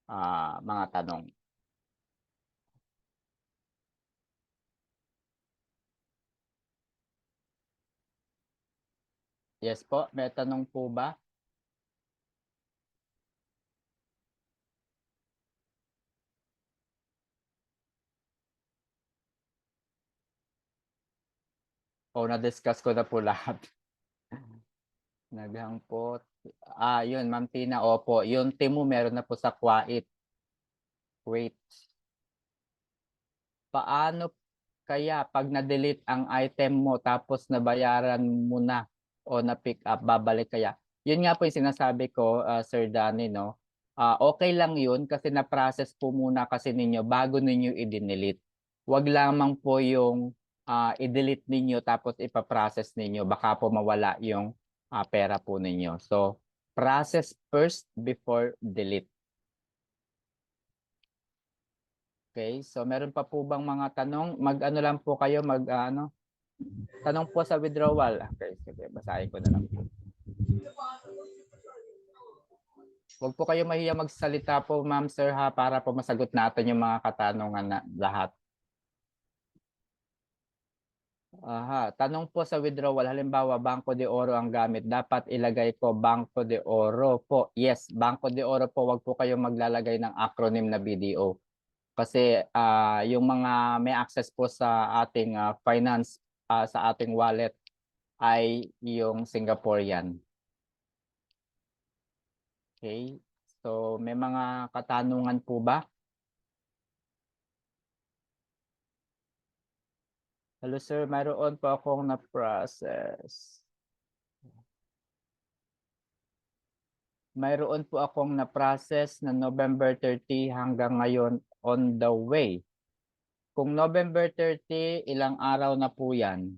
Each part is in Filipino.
mga tanong. Yes po, may tanong po ba? O na-discuss ko na po lahat. Naghangpot. Yun, Ma'am Tina, opo. Yung Temu meron na po sa Kuwait. Wait. Paano kaya pag na-delete ang item mo tapos nabayaran mo na o na-pick up, babalik kaya? Yun nga po yung sinasabi ko, Sir Danny, no? Okay lang yun kasi na-process po muna kasi ninyo bago ninyo i-delete. Wag lamang po yung i-delete ninyo tapos ipaprocess ninyo. Baka po mawala yung pera po ninyo. So, process first before delete. Okay, so meron pa po bang mga tanong? Mag-ano lang po kayo, tanong po sa withdrawal. Okay, sige, basahin ko na lang po. Huwag po kayo mahiya magsalita po, ma'am, sir, ha, para po masagot natin yung mga katanungan na lahat. Tanong po sa withdrawal, halimbawa, Banco de Oro ang gamit. Dapat ilagay ko Banco de Oro po. Yes, Banco de Oro po. Huwag po kayo maglalagay ng acronym na BDO. Kasi yung mga may access po sa ating finance, sa ating wallet, ay yung Singaporean. Okay? So, may mga katanungan po ba? Hello sir, mayroon po akong na-process. Mayroon po akong na-process na November 30 hanggang ngayon on the way. Kung November 30, ilang araw na po yan?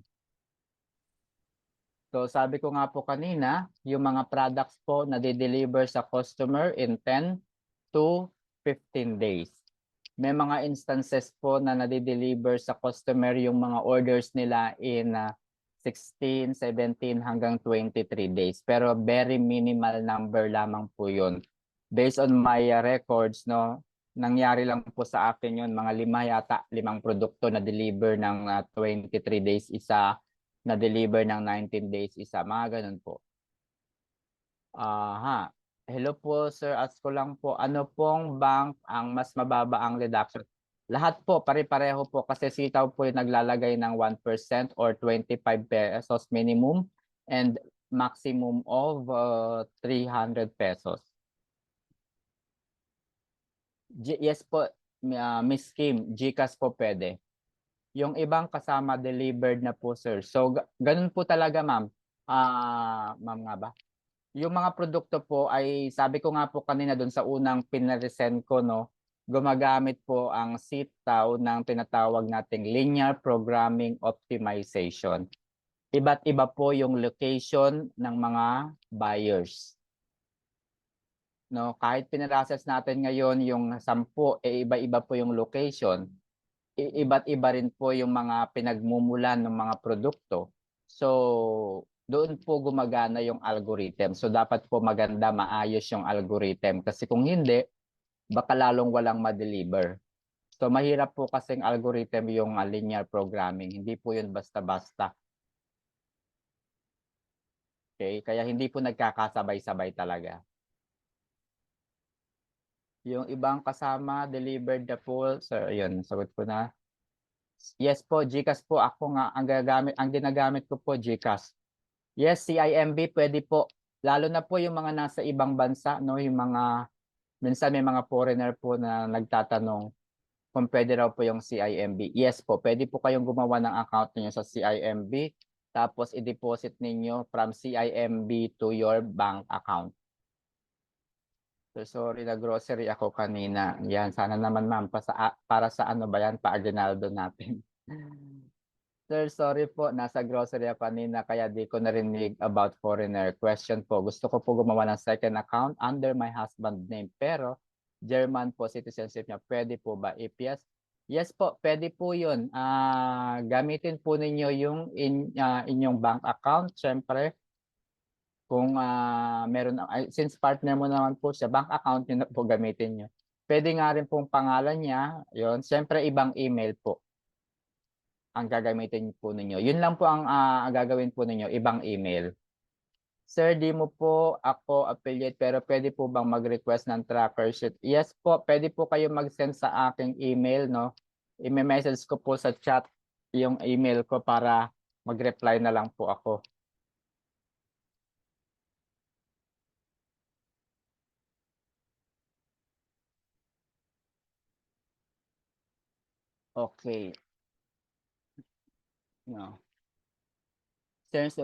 So sabi ko nga po kanina, yung mga products po na de-deliver sa customer in 10 to 15 days. May mga instances po na nade-deliver sa customer yung mga orders nila in 16, 17 hanggang 23 days. Pero very minimal number lamang po yun. Based on my records, no, nangyari lang po sa akin yun, mga 5 produkto na deliver ng 23 days isa, na deliver ng 19 days isa, mga ganun po. Hello po sir, ask ko lang po, ano pong bank ang mas mababa ang reduction? Lahat po, pare-pareho po kasi sitaw po yung naglalagay ng 1% or 25 pesos minimum and maximum of 300 pesos. Yes po, Miss Kim, GCash po pwede. Yung ibang kasama delivered na po sir. So ganun po talaga ma'am. Ma'am nga ba? Yung mga produkto po ay sabi ko nga po kanina doon sa unang pinaresend ko, no, gumagamit po ang sitaw ng tinatawag nating linear programming optimization. Iba't iba po yung location ng mga buyers. No, kahit pinrocess natin ngayon yung 10, iba-iba po yung location. Iba't iba rin po yung mga pinagmumulan ng mga produkto. So, doon po gumagana yung algorithm. So, dapat po maganda, maayos yung algorithm. Kasi kung hindi, baka lalong walang ma-deliver. So, mahirap po kasing algorithm yung linear programming. Hindi po yun basta-basta. Okay? Kaya hindi po nagkakasabay-sabay talaga. Yung ibang kasama, delivered na po. So, yun, sagot ko na. Yes po, GCash po. Ako nga, ang ginagamit ko po, GCash. Yes, CIMB pwede po. Lalo na po yung mga nasa ibang bansa, no, yung mga minsan may mga foreigner po na nagtatanong kung pwede raw po yung CIMB. Yes po, pwede po kayong gumawa ng account niyo sa CIMB tapos i-deposit ninyo from CIMB to your bank account. So, sorry na grocery ako kanina. Yan, sana naman ma'am para sa ano ba yan, pa-aguinaldo natin. Sir, sorry po. Nasa grocery ako kanina kaya di ko narinig about foreigner. Question po. Gusto ko po gumawa ng second account under my husband name. Pero German po citizenship niya. Pwede po ba? If yes, yes po. Pwede po yun. Gamitin po ninyo yung inyong bank account. Siyempre, kung meron, since partner mo naman po siya, bank account nyo na po gamitin nyo. Pwede nga rin pong pangalan niya, yun. Siyempre, ibang email po ang gagamitin po ninyo. Yun lang po ang gagawin po ninyo, ibang email. Sir, di mo po ako affiliate pero pwede po bang mag-request ng tracker sheet? Yes po, pwede po kayo mag-send sa aking email, no? I-message ko po sa chat yung email ko para mag-reply na lang po ako. Okay. No. Since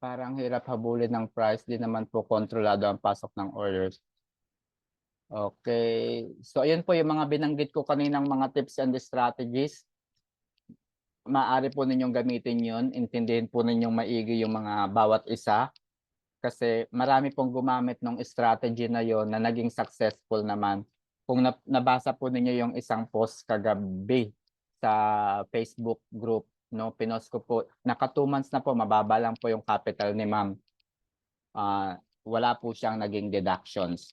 parang hirap habulin ng price, di naman po kontrolado ang pasok ng orders. Okay. So, ayun po yung mga binanggit ko kaninang mga tips and strategies. Maaari po ninyong gamitin yun. Intindihin po ninyong maigi yung mga bawat isa. Kasi marami pong gumamit ng strategy na yon na naging successful naman. Kung nabasa po ninyo yung isang post kagabi sa Facebook group, no, pinost ko po, naka 2 months na po, mababa lang po yung capital ni ma'am. Wala po siyang naging deductions.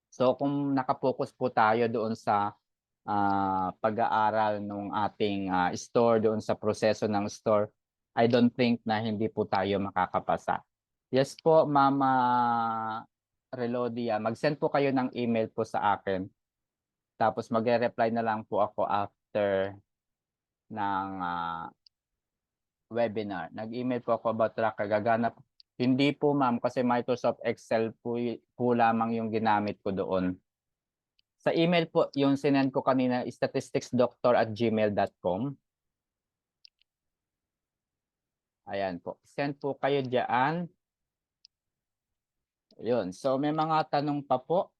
So kung nakapokus po tayo doon sa pag-aaral ng ating store, doon sa proseso ng store, I don't think na hindi po tayo makakapasa. Yes po, Mama Relodia, mag-send po kayo ng email po sa akin. Tapos magre-reply na lang po ako after ng webinar. Nag-email po ako about tracker. Gaganap. Hindi po ma'am, kasi Microsoft Excel po lamang yung ginamit ko doon. Sa email po, yung sinend ko kanina, statisticsdoctor@gmail.com. Ayan po. Send po kayo diyan. Yun. So may mga tanong pa po.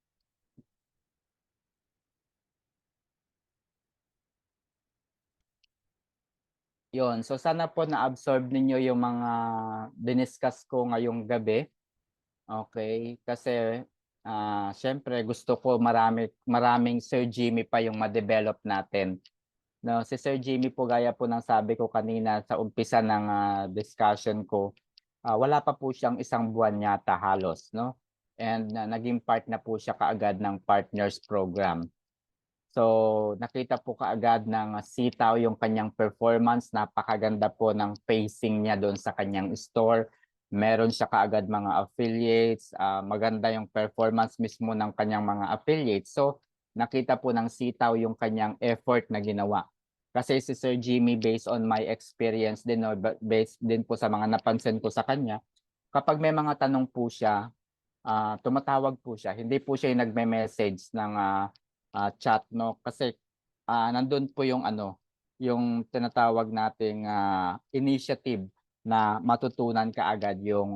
Yun. So sana po na-absorb ninyo yung mga diniscuss ko ngayong gabi. Okay? Kasi syempre gusto ko maraming Sir Jimmy pa yung ma-develop natin. No, si Sir Jimmy po gaya po ng sabi ko kanina sa umpisa ng discussion ko, wala pa po siyang 1 buwan yata halos, no? And naging part na po siya kaagad ng partners program. So, nakita po kaagad ng sitaw yung kanyang performance. Napakaganda po ng pacing niya doon sa kanyang store. Meron siya kaagad mga affiliates. Maganda yung performance mismo ng kanyang mga affiliates. So, nakita po ng sitaw yung kanyang effort na ginawa. Kasi si Sir Jimmy, based on my experience din, no, based din po sa mga napansin ko sa kanya, kapag may mga tanong po siya, tumatawag po siya. Hindi po siya yung nagme-message ng chat, no, kasi nandun po yung yung tinatawag nating initiative na matutunan kaagad yung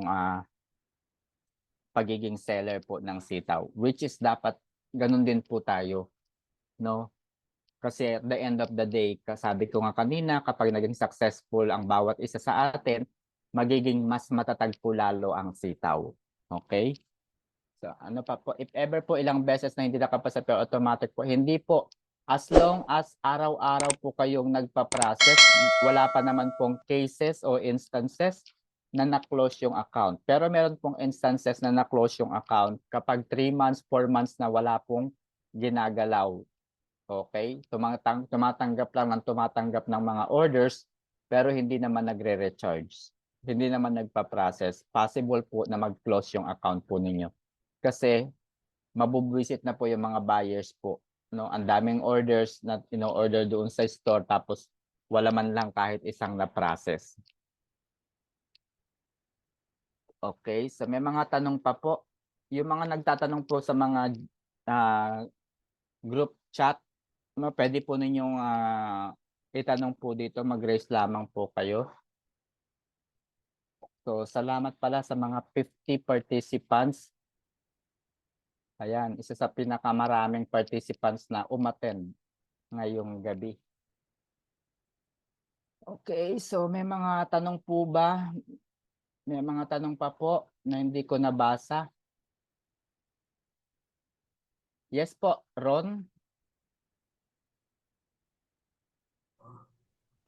pagiging seller po ng sitaw, which is dapat ganun din po tayo, no, kasi at the end of the day, kasabi ko nga kanina, kapag naging successful ang bawat isa sa atin, magiging mas matatag po lalo ang sitaw. Okay? So, ano pa po, if ever po ilang beses na hindi nakapasa pero automatic po, hindi po. As long as araw-araw po kayong nagpa-process, wala pa naman pong cases o instances na na-close yung account. Pero meron pong instances na na-close yung account kapag 3 months, 4 months na wala pong ginagalaw. Okay? Tumatanggap lang ng mga orders pero hindi naman nagre-recharge. Hindi naman nagpa-process. Possible po na mag-close yung account po ninyo. Kasi mabubwisit na po yung mga buyers po. No, ang daming orders na ino-order doon sa store tapos wala man lang kahit isang na-process. Okay, so may mga tanong pa po. Yung mga nagtatanong po sa mga group chat, pwede po ninyong itanong po dito, mag-raise lamang po kayo. So, salamat pala sa mga 50 participants. Ayan, isa sa pinakamaraming participants na umattend ngayong gabi. Okay, so may mga tanong po ba? May mga tanong pa po na hindi ko nabasa. Yes po, Ron.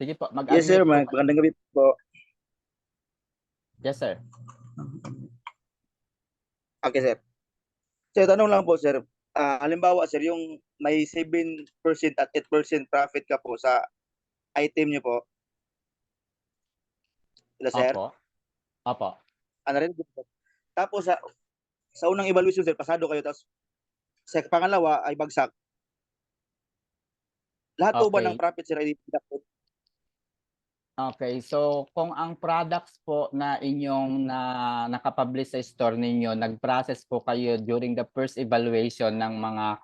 Sige po, Yes, sir. mag-unmute po. Magandang gabi po. Yes, sir. Okay, sir. Sir, tanong lang po, sir. halimbawa sir, yung may 7% at 8% profit ka po sa item niyo po. Hello, sir? Opo. Opo. Ano rin? Tapos sa unang evaluation sir, pasado kayo, tapos sa pangalawa ay bagsak. Lahat po ba ng Okay. profit sir ay deducted? Okay, so kung ang products po na inyong nakapublish sa store ninyo, nag-process po kayo during the first evaluation ng mga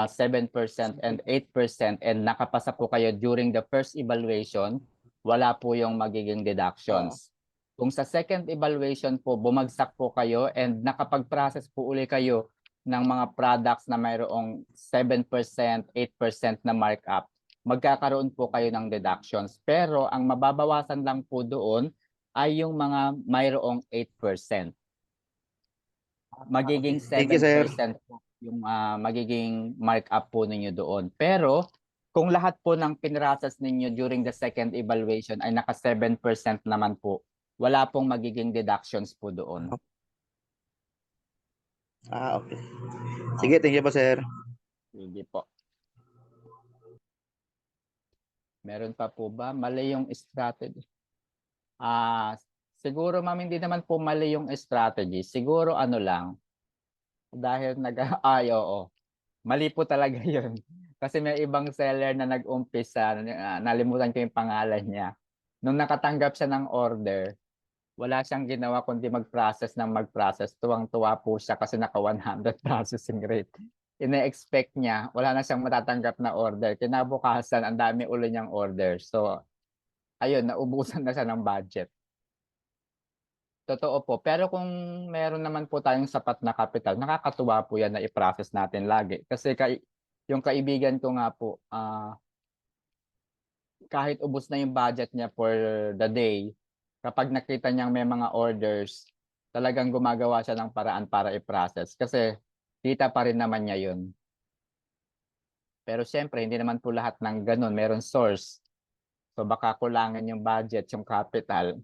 7% and 8% and nakapasa po kayo during the first evaluation, wala po yung magiging deductions. Kung sa second evaluation po, bumagsak po kayo and nakapag-process po uli kayo ng mga products na mayroong 7%, 8% na markup, magkakaroon po kayo ng deductions. Pero ang mababawasan lang po doon ay yung mga mayroong 8%. Magiging Thank you, sir. 7% po yung magiging markup po ninyo doon. Pero kung lahat po ng pinrocess ninyo during the second evaluation ay naka 7% naman po, wala pong magiging deductions po doon. Okay. Sige, thank you po, sir. Sige po. Meron pa po ba? Mali yung strategy. Siguro ma'am, hindi naman po mali yung strategy. Siguro ano lang, dahil ay oo. Mali po talaga yun. Kasi may ibang seller na nag-umpisa, nalimutan ko yung pangalan niya. Nung nakatanggap siya ng order, wala siyang ginawa kundi mag-process ng mag-process. Tuwang-tuwa po siya kasi naka 100 processing rate. Ine-expect niya, wala na siyang matatanggap na order. Kinabukasan, ang dami ulo niyang order. So, ayun, naubusan na siya ng budget. Totoo po. Pero kung meron naman po tayong sapat na capital, nakakatuwa po yan na i-process natin lagi. Kasi yung kaibigan ko nga po, kahit ubos na yung budget niya for the day, kapag nakita niyang may mga orders, talagang gumagawa siya ng paraan para i-process. Kasi kita pa rin naman niya yun. Pero syempre, hindi naman po lahat ng ganun. Meron source. So baka kulangan yung budget, yung capital.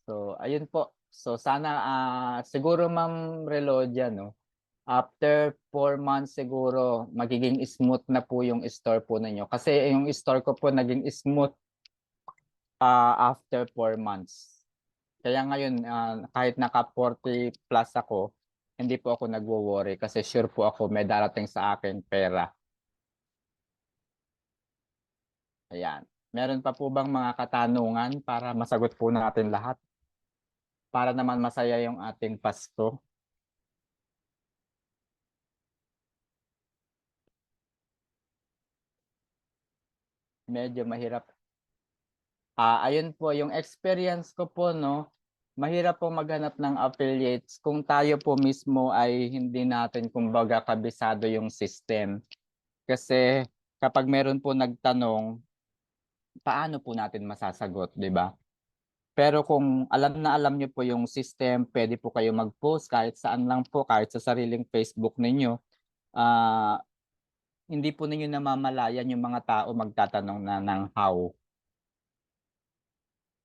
So, ayun po. So, sana siguro Ma'am Relodia, no? After 4 months siguro, magiging smooth na po yung store po ninyo. Kasi yung store ko po naging smooth after 4 months. Kaya ngayon, kahit naka 40 plus ako, hindi po ako nagwo-worry kasi sure po ako may darating sa akin pera. Ayan. Meron pa po bang mga katanungan para masagot po natin lahat? Para naman masaya yung ating Pasko. Medyo mahirap. Ayun po, yung experience ko po, no, mahirap po maghanap ng affiliates kung tayo po mismo ay hindi natin kumbaga kabisado yung system. Kasi kapag meron po nagtanong, paano po natin masasagot, di ba? Pero kung alam na alam niyo po yung system, pwede po kayo mag-post kahit saan lang po, kahit sa sariling Facebook ninyo. Hindi po ninyo namamalayan yung mga tao magtatanong na ng how.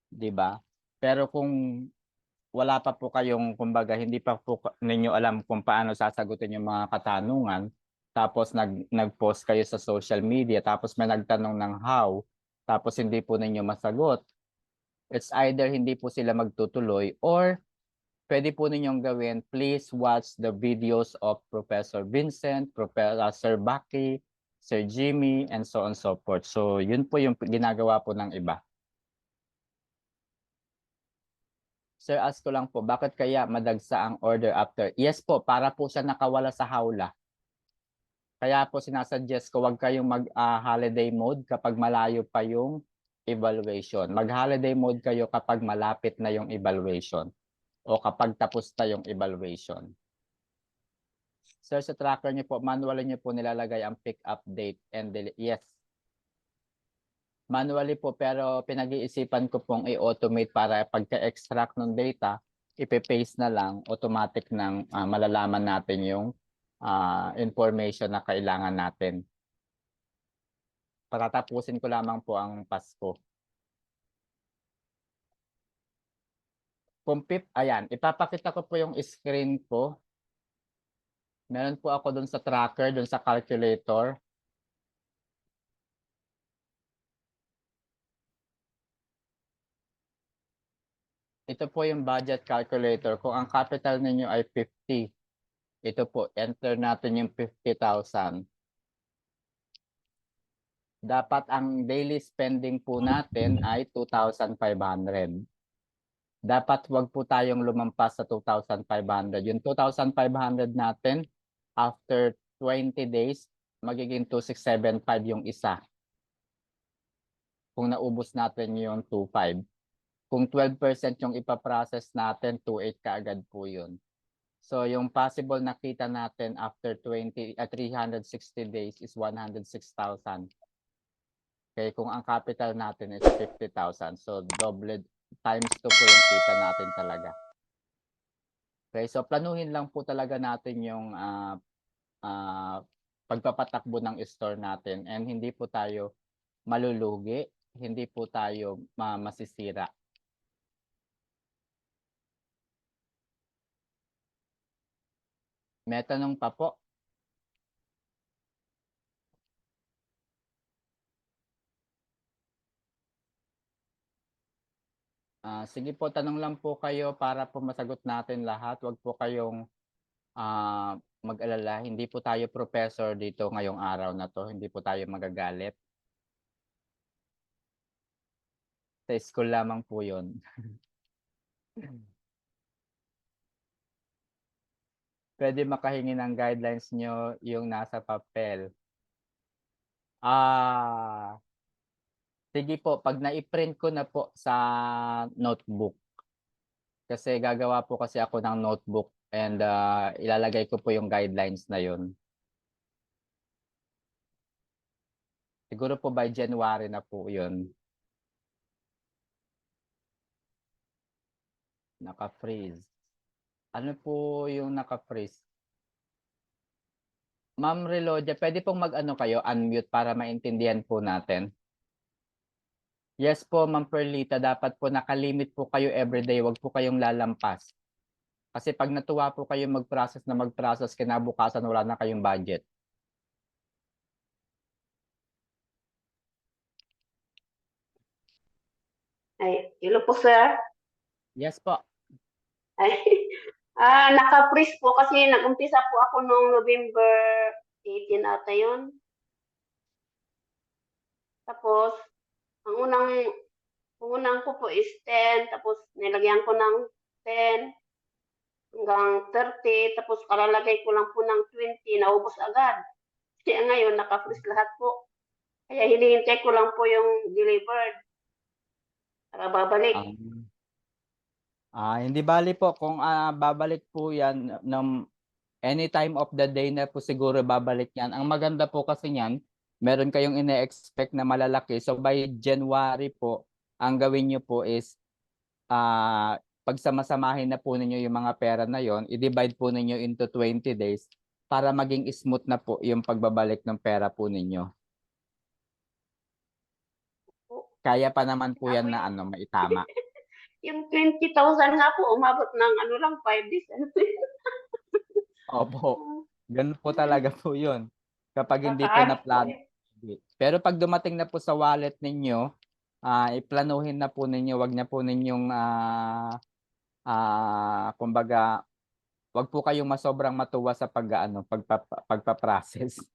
'Di ba? Pero kung wala pa po kayong kumbaga hindi pa po ninyo alam kung paano sasagutin yung mga katanungan, tapos nag-post kayo sa social media, tapos may nagtanong ng how, tapos hindi po ninyo masagot, it's either hindi po sila magtutuloy or pwede po ninyong gawin, please watch the videos of Professor Vincent, Sir Baki, Sir Jimmy, and so on so forth. So, yun po yung ginagawa po ng iba. Sir, ask ko lang po, bakit kaya madagsa ang order after? Yes po, para po siya nakawala sa hawla. Kaya po sinasuggest ko, wag kayong mag-holiday mode kapag malayo pa yung evaluation. Mag-holiday mode kayo kapag malapit na yung evaluation o kapag tapos na yung evaluation. Sir, sa tracker niyo po, manually niyo po nilalagay ang pick up date and delete. Yes. Manually po, pero pinag-iisipan ko pong i-automate para pagka-extract ng data, ipe-paste na lang, automatic nang malalaman natin yung information na kailangan natin. Patatapusin ko lamang po ang Pasko. Ayan, ipapakita ko po yung screen ko. Meron po ako dun sa tracker, dun sa calculator. Ito po yung budget calculator. Kung ang capital ninyo ay 50, ito po, enter natin yung 50,000. Dapat ang daily spending po natin ay 2,500. Dapat wag po tayong lumampas sa 2,500. Yung 2,500 natin, after 20 days, magiging 2,675 yung isa. Kung naubos natin yung 2,500. Kung 12% yung ipaprocess natin, 2,800 kaagad po yun. So yung possible nakita natin after 360 days is 106,000. Okay, kung ang capital natin is 50,000, so double times 2 po yung kita natin talaga. Okay, so planuhin lang po talaga natin yung pagpapatakbo ng store natin and hindi po tayo malulugi, hindi po tayo masisira. May tanong pa po? Sige po, tanong lang po kayo para po masagot natin lahat. Huwag po kayong mag-alala. Hindi po tayo professor dito ngayong araw na to. Hindi po tayo magagalit. Sa school lamang po yun. Pwede makahingi ng guidelines nyo yung nasa papel. Sige po, pag na-print ko na po sa notebook, kasi gagawa po kasi ako ng notebook and ilalagay ko po yung guidelines na yun. Siguro po by January na po yun. Naka-freeze. Ano po yung naka-freeze? Ma'am Relodia, pwede pong mag-ano kayo, unmute para maintindihan po natin. Yes po, Ma'am Perlita, dapat po nakalimit po kayo everyday, wag po kayong lalampas. Kasi pag natuwa po kayo mag-process, kinabukasan wala na kayong budget. Ay, hello po, sir. Yes po. Ay, naka-freeze po kasi nag-umpisa po ako noong November 18 ata yun. Tapos, ang unang ko po is 10, tapos nilagyan ko ng 10 hanggang 30, tapos kalalagay ko lang po ng 20, naubos agad. Kaya ngayon, naka-freeze lahat po. Kaya hinihintay ko lang po yung delivered para babalik. Hindi bali po kung babalik po yan ng any time of the day na po siguro babalik yan. Ang maganda po kasi yan, meron kayong ine-expect na malalaki. So by January po, ang gawin nyo po is pagsamasamahin na po ninyo yung mga pera na yon, i-divide po ninyo into 20 days para maging smooth na po yung pagbabalik ng pera po ninyo. Kaya pa naman po yan na maitama. Yung 20,000 nga po, umabot ng lang, 5 days. Opo. Ganun po talaga po yun. Kapag hindi po na-plan. Pero pag dumating na po sa wallet ninyo, iplanuhin na po ninyo, wag na po ninyong kumbaga, wag po kayong masobrang matuwa sa pagpa-process.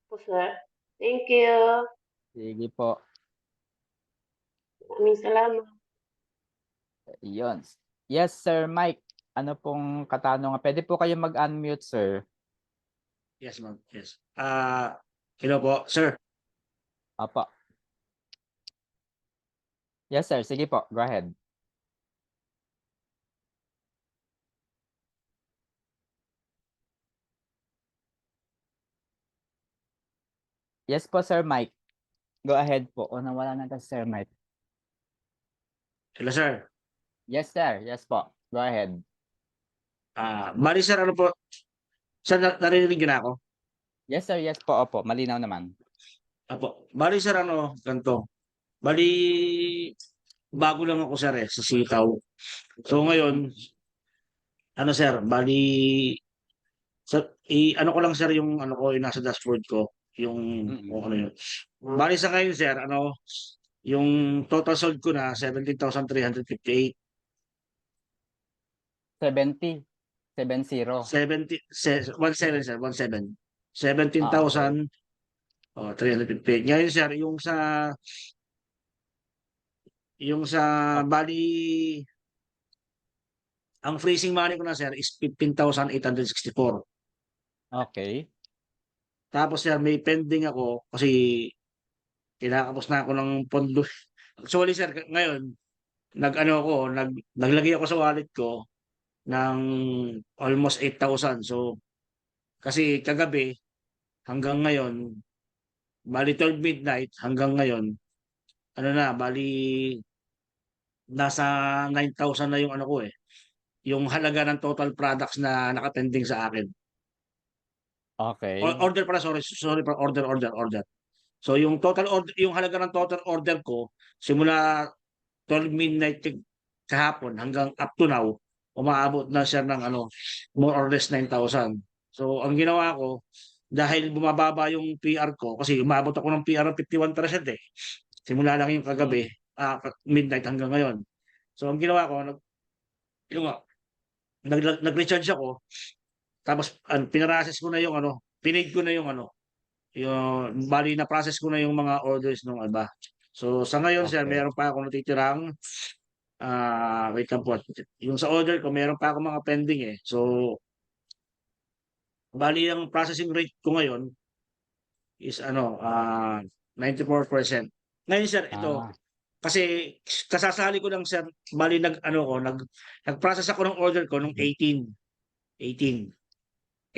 Po, sir. Thank you. Sige po. Maraming salamat. Yun. Yes, Sir Mike. Ano pong katanungan? Pwede po kayo mag-unmute, sir. Yes, ma'am. Yes. Hello po, sir. Opo. Yes, sir. Sige po. Go ahead. Yes po, Sir Mike. Go ahead po. O, nawala na kasi Sir Mike. Hello, sir. Yes, sir. Yes po. Go ahead. Bali, sir, ano po? Sir, narinig niyo na ako? Yes, sir. Yes po. Opo. Malinaw naman. Apo. Bali, sir, ganito. Bali, bago lang ako, sir, sa sitaw. So, ngayon, ano sir, bali ano ko lang sir yung ano ko yung nasa dashboard ko, yung Mm. kung ano yun. Bali sa ngayon sir, ano, yung total sold ko na 17,358. 70. 70. 17 sir, 17. Okay. 17,000 358. Ngayon sir, yung sa bali ang freezing money ko na sir is 15,864. Okay. Tapos sir, may pending ako kasi kinakapos na ako ng pondo. Actually sir, ngayon nag-ano ako, naglagay ako sa wallet ko ng almost 8,000. So kasi kagabi hanggang ngayon, bali 12 midnight hanggang ngayon, ano na, bali nasa 9,000 na yung ano ko eh, yung halaga ng total products na nakapending sa akin. Okay. Order pala, sorry pa, order. So yung total order, yung halaga ng total order ko simula 12 midnight kahapon hanggang up to now, umaabot na siya ng ano, more or less 9,000. So ang ginawa ko, dahil bumababa yung PR ko, kasi umabot ako ng PR ng 51% eh. Simula lang yung kagabi, Mm. midnight hanggang ngayon. So ang ginawa ko, yung, nag-recharge ako, tapos pinarases ko na yung ano, pinaid ko na yung ano, yung bali na process ko na yung mga orders ng iba. So sa ngayon sir, Okay. meron pa ako natitirang wait lang po. Yung sa order ko meron pa ako mga pending eh. So bali ang processing rate ko ngayon is ano 94%. Ngayon sir, ito Ah, kasi kasasali ko lang sir, bali nag-process ako ng order ko nung 18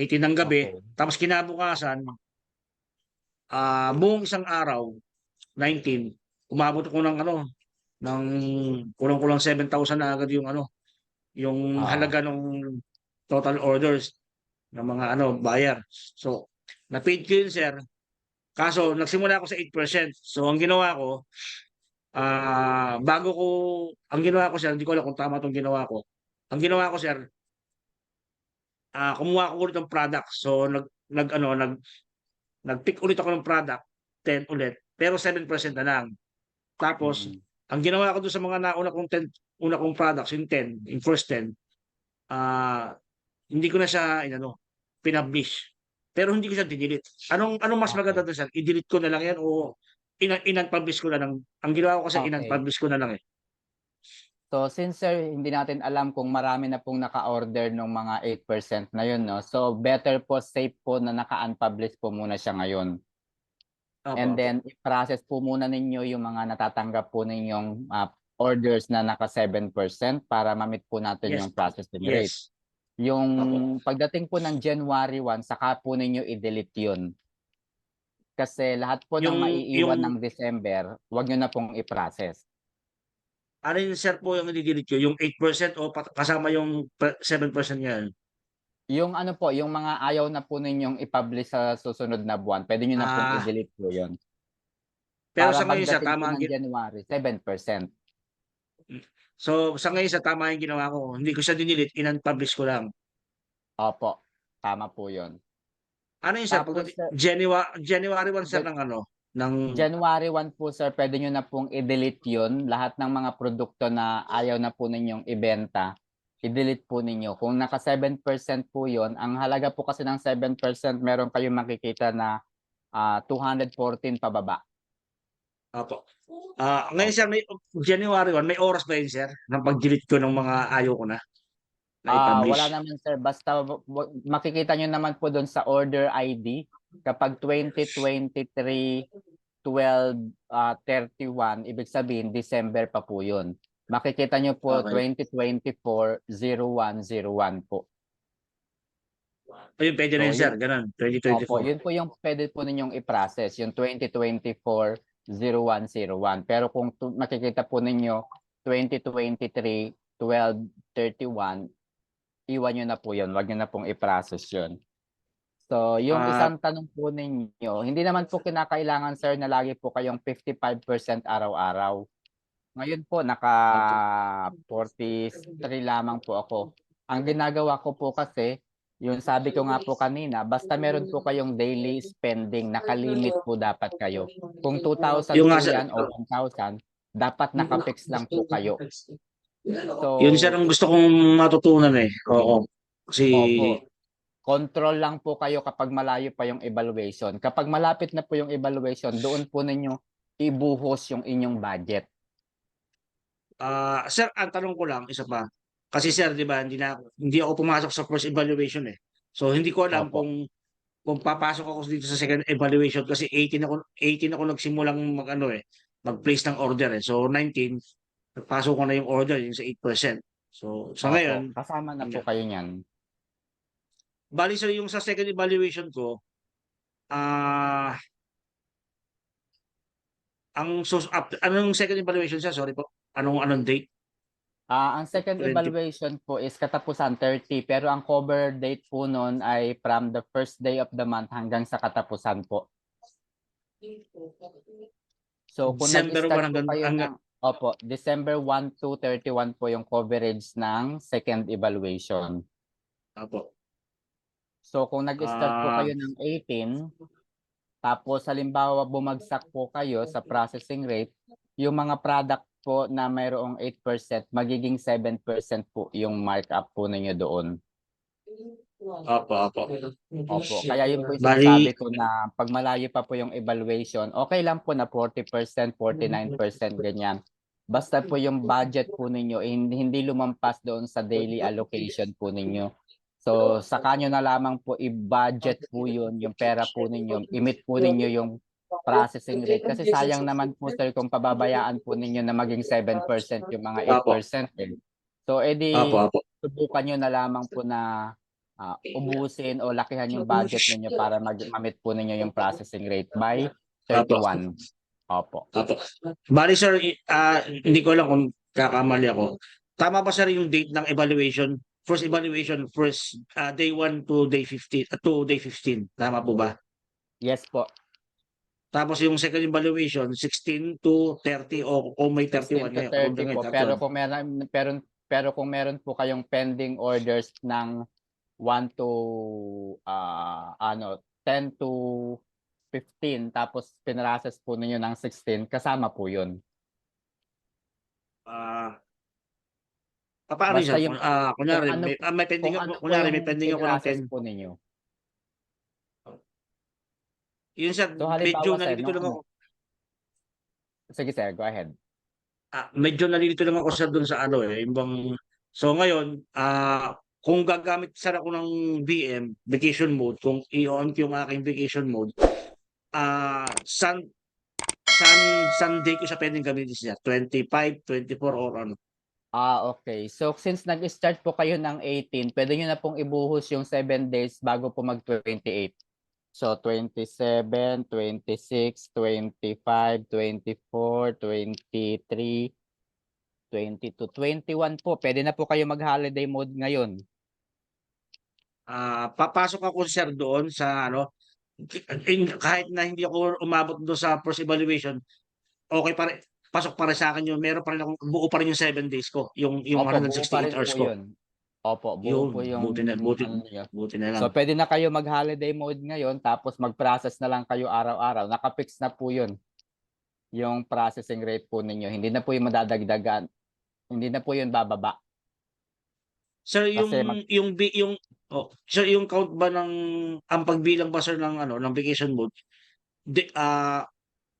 ng gabi, okay. tapos kinabukasan buong isang araw 19, umabot ako ng ano, ng kulang-kulang 7,000 na agad yung ano, yung Ah, halaga ng total orders ng mga ano, buyer. So, na-paid ko yun, sir. Kaso, nagsimula ako sa 8%. So, ang ginawa ko, ang ginawa ko, sir, hindi ko alam kung tama itong ginawa ko. Ang ginawa ko, sir, kumuha ako ulit ng product. So, nag-pick ulit ako ng product, 10 ulit, pero 7% na lang. Tapos, mm. ang ginawa ko doon sa mga nauna kong 10, una kong products, yung 10, yung first 10, ah, hindi ko na siya, pinablish. Pero hindi ko siya dinelete. Anong mas maganda Okay. doon, sir? I-delete ko na lang yan o in-unpublish ko na lang? Ang ginawa ko kasi Okay. in-unpublish ko na lang eh. So since sir, hindi natin alam kung marami na pong naka-order ng mga 8% na yun, no? So better po, safe po na naka-unpublish po muna siya ngayon. Opo, And opo. then i-process po muna ninyo yung mga natatanggap po ninyong orders na naka 7% para ma-meet po natin Yes. yung processing rate. Yes. Yung Opo. pagdating po ng January 1, saka po ninyo i-delete yun. Kasi lahat po ng maiiwan Yung, ng December, wag nyo na pong i-process. ano yung sir po yung i-delete ko? Yung 8% o kasama yung 7% yan? Yung ano po, yung mga ayaw na po ninyong i-publish sa susunod na buwan, pwede nyo na pong Ah, i-delete po yun. pero Para sa ngayon sir, pagdating po tama ng January, 7%. so sa ngayon sir, tama yung ginawa ko. Hindi ko siya dinilit, in-unpublish ko lang. Opo, tama po yun. Ano yun sir? Tapos sir, January 1 sir Ja- ng ano? Ng, January 1 po sir, pwede nyo na pong i-delete yun. Lahat ng mga produkto na ayaw na po ninyong ibenta, i-delete po ninyo. Kung naka 7% po yun, ang halaga po kasi ng 7%, meron kayong makikita na 214 pababa. Opo. Ngayon sir, Opo. January 1, may oras ba yun sir? Ng pag-delete ko ng mga ayaw ko na i-publish? Wala naman sir, basta makikita nyo naman po doon sa order ID kapag 2023 12/31, ibig sabihin December pa po 'yun. Makikita nyo po Okay. 2024 0101 po. Ayun, pwede na So yun sir, yun, ganun, opo, 2024. yun po yung pwede po ninyong i-process, yung 2024 0101. Pero kung makikita po ninyo 2023 12/31, iwan nyo na po yun. Wag nyo na pong i-process yun. So, yung Ah, isang tanong po ninyo, hindi naman po kinakailangan, sir, na lagi po kayong 55% araw-araw. Ngayon po, naka opo. 43 lamang po ako. Ang ginagawa ko po kasi, yung sabi ko nga po kanina, basta meron po kayong daily spending, nakalimit po dapat kayo. Kung 2,000 Yung po nga, sir, yan o 1,000, dapat nakapix lang po kayo. yun sir So, ang gusto kong matutunan eh. Oo. Kasi, opo, control lang po kayo kapag malayo pa yung evaluation. Kapag malapit na po yung evaluation, doon po ninyo ibuhos yung inyong budget. sir, ang tanong ko lang, isa pa. Kasi sir, di ba, hindi ako pumasok sa first evaluation eh. So, hindi ko alam Opo. kung papasok ako dito sa second evaluation kasi 18 ako nagsimulang mag-place ng order eh. So, 19, nagpasok ko na yung order, yung sa 8%. So, sa Opo, ngayon, kasama na po kayo niyan. bali sir, yung sa second evaluation ko, ah, anong second evaluation siya? Sorry po. Anong date? Ang second 20. evaluation po is katapusan 30, pero ang cover date po noon ay from the first day of the month hanggang sa katapusan po. So kung December 1 nag-start po hanggang, kayo hanggang, opo, December 1 to 31 po yung coverage ng second evaluation. Apo. So kung nag-start po Ah, kayo ng 18, tapos halimbawa bumagsak po kayo sa processing rate, yung mga product po na mayroong 8%, magiging 7% po yung markup po ninyo doon. Apo. Opo, kaya yun po yung Bali, sinasabi ko na pag malayo pa po yung evaluation, okay lang po na 40%, 49%, ganyan. Basta po yung budget po ninyo, hindi lumampas doon sa daily allocation po ninyo. So, saka nyo na lamang po i-budget po yun, yung pera po ninyo, imit po ninyo yung processing rate. Kasi sayang naman po sir kung pababayaan po ninyo na maging 7% yung mga Apo. 8%. Eh. So, edi Apo. subukan nyo na lamang po na ubusin o lakihan yung budget ninyo para mamit po ninyo yung processing rate by 31. Opo. Apo. Bali sir, hindi ko alam kung kakamali ako. Tama ba sir yung date ng evaluation? First evaluation, day 1 to day 15, to day 15. Tama po ba? Yes po. Tapos yung second evaluation, 16 to 30 o may 16 31 to ngayon. 30 po. Pero 31. kung meron po kayong pending orders ng 1 to 10 to 15 tapos pinrases po ninyo ng 16, kasama po 'yun. Paano Basta sir? yung Kunyari, kung ano may pending, kung ano po kunyari, yung may pending ako ng 10. pinrases po ninyo. Yun sir, So medyo halimbawa sir, nalilito lang ako. sige sir, go ahead. Medyo nalilito lang ako sir dun sa yung bang, so ngayon, kung gagamit sir ako ng VM, vacation mode, kung i-on ko yung aking vacation mode, san, Sunday ko siya pwedeng gamitin siya, 25, 24 or ano. Okay. So since nag-start po kayo ng 18, pwede nyo na pong ibuhos yung 7 days bago po mag-28. So 27, 26, 25, 24, 23, 22, 21 po. Pwede na po kayo mag-holiday mode ngayon. Papasok ako sir doon sa kahit na hindi ako umabot doon sa first evaluation, okay pa rin, pasok pa rin sa akin yun. Meron pa rin akong buo pa rin yung 7 days ko, yung Opo, buo pa 168 rin hours po ko. yun. Opo, buo po Yun, yung ano niyo. buti na lang. So pwede na kayo mag-holiday mode ngayon tapos mag-process na lang kayo araw-araw. Naka-fix na po yun. Yung processing rate po ninyo. Hindi na po yung madadagdagan. Hindi na po yun bababa. Sir, Kasi sir, yung count ba ang pagbilang ba sir ng vacation mode,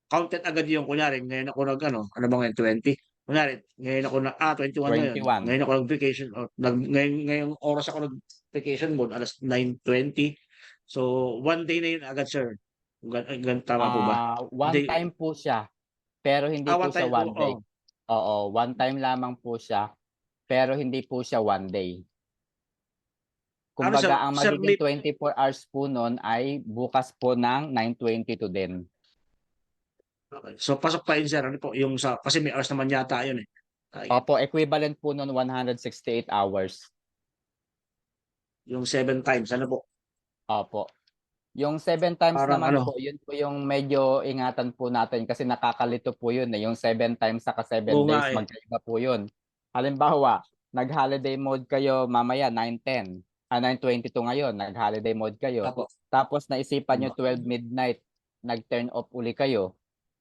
counted agad yung kunyari, ngayon ako ano ba ngayon, 20? Kunyari, ngayon ako 21 ngayon. 21. Ngayon ako nag-vacation, ngayong oras ako nag-vacation mode, alas 9:20. So, one day na yun agad, sir. Tama po ba? One time po siya. Pero hindi po One siya time one po, day. Oo, one time lamang po siya. Pero hindi po siya one day. Kumbaga, ang sir, magiging 24 hours po nun ay bukas po ng 9:22 din. okay. So, pasok pa yun, sir. Ano po, kasi may hours naman yata yun eh. Opo, equivalent po nun 168 hours. Yung 7 times, ano po? Opo. Yung 7 times Parang naman po, yun po yung medyo ingatan po natin kasi nakakalito po yun eh. Yung 7 times saka 7 Oo nga days, eh. magkaiba po yun. Halimbawa, nag-holiday mode kayo mamaya 9:10, 9:22 ngayon, nag-holiday mode kayo. Apo. Tapos naisipan nyo 12 midnight, nag-turn off uli kayo.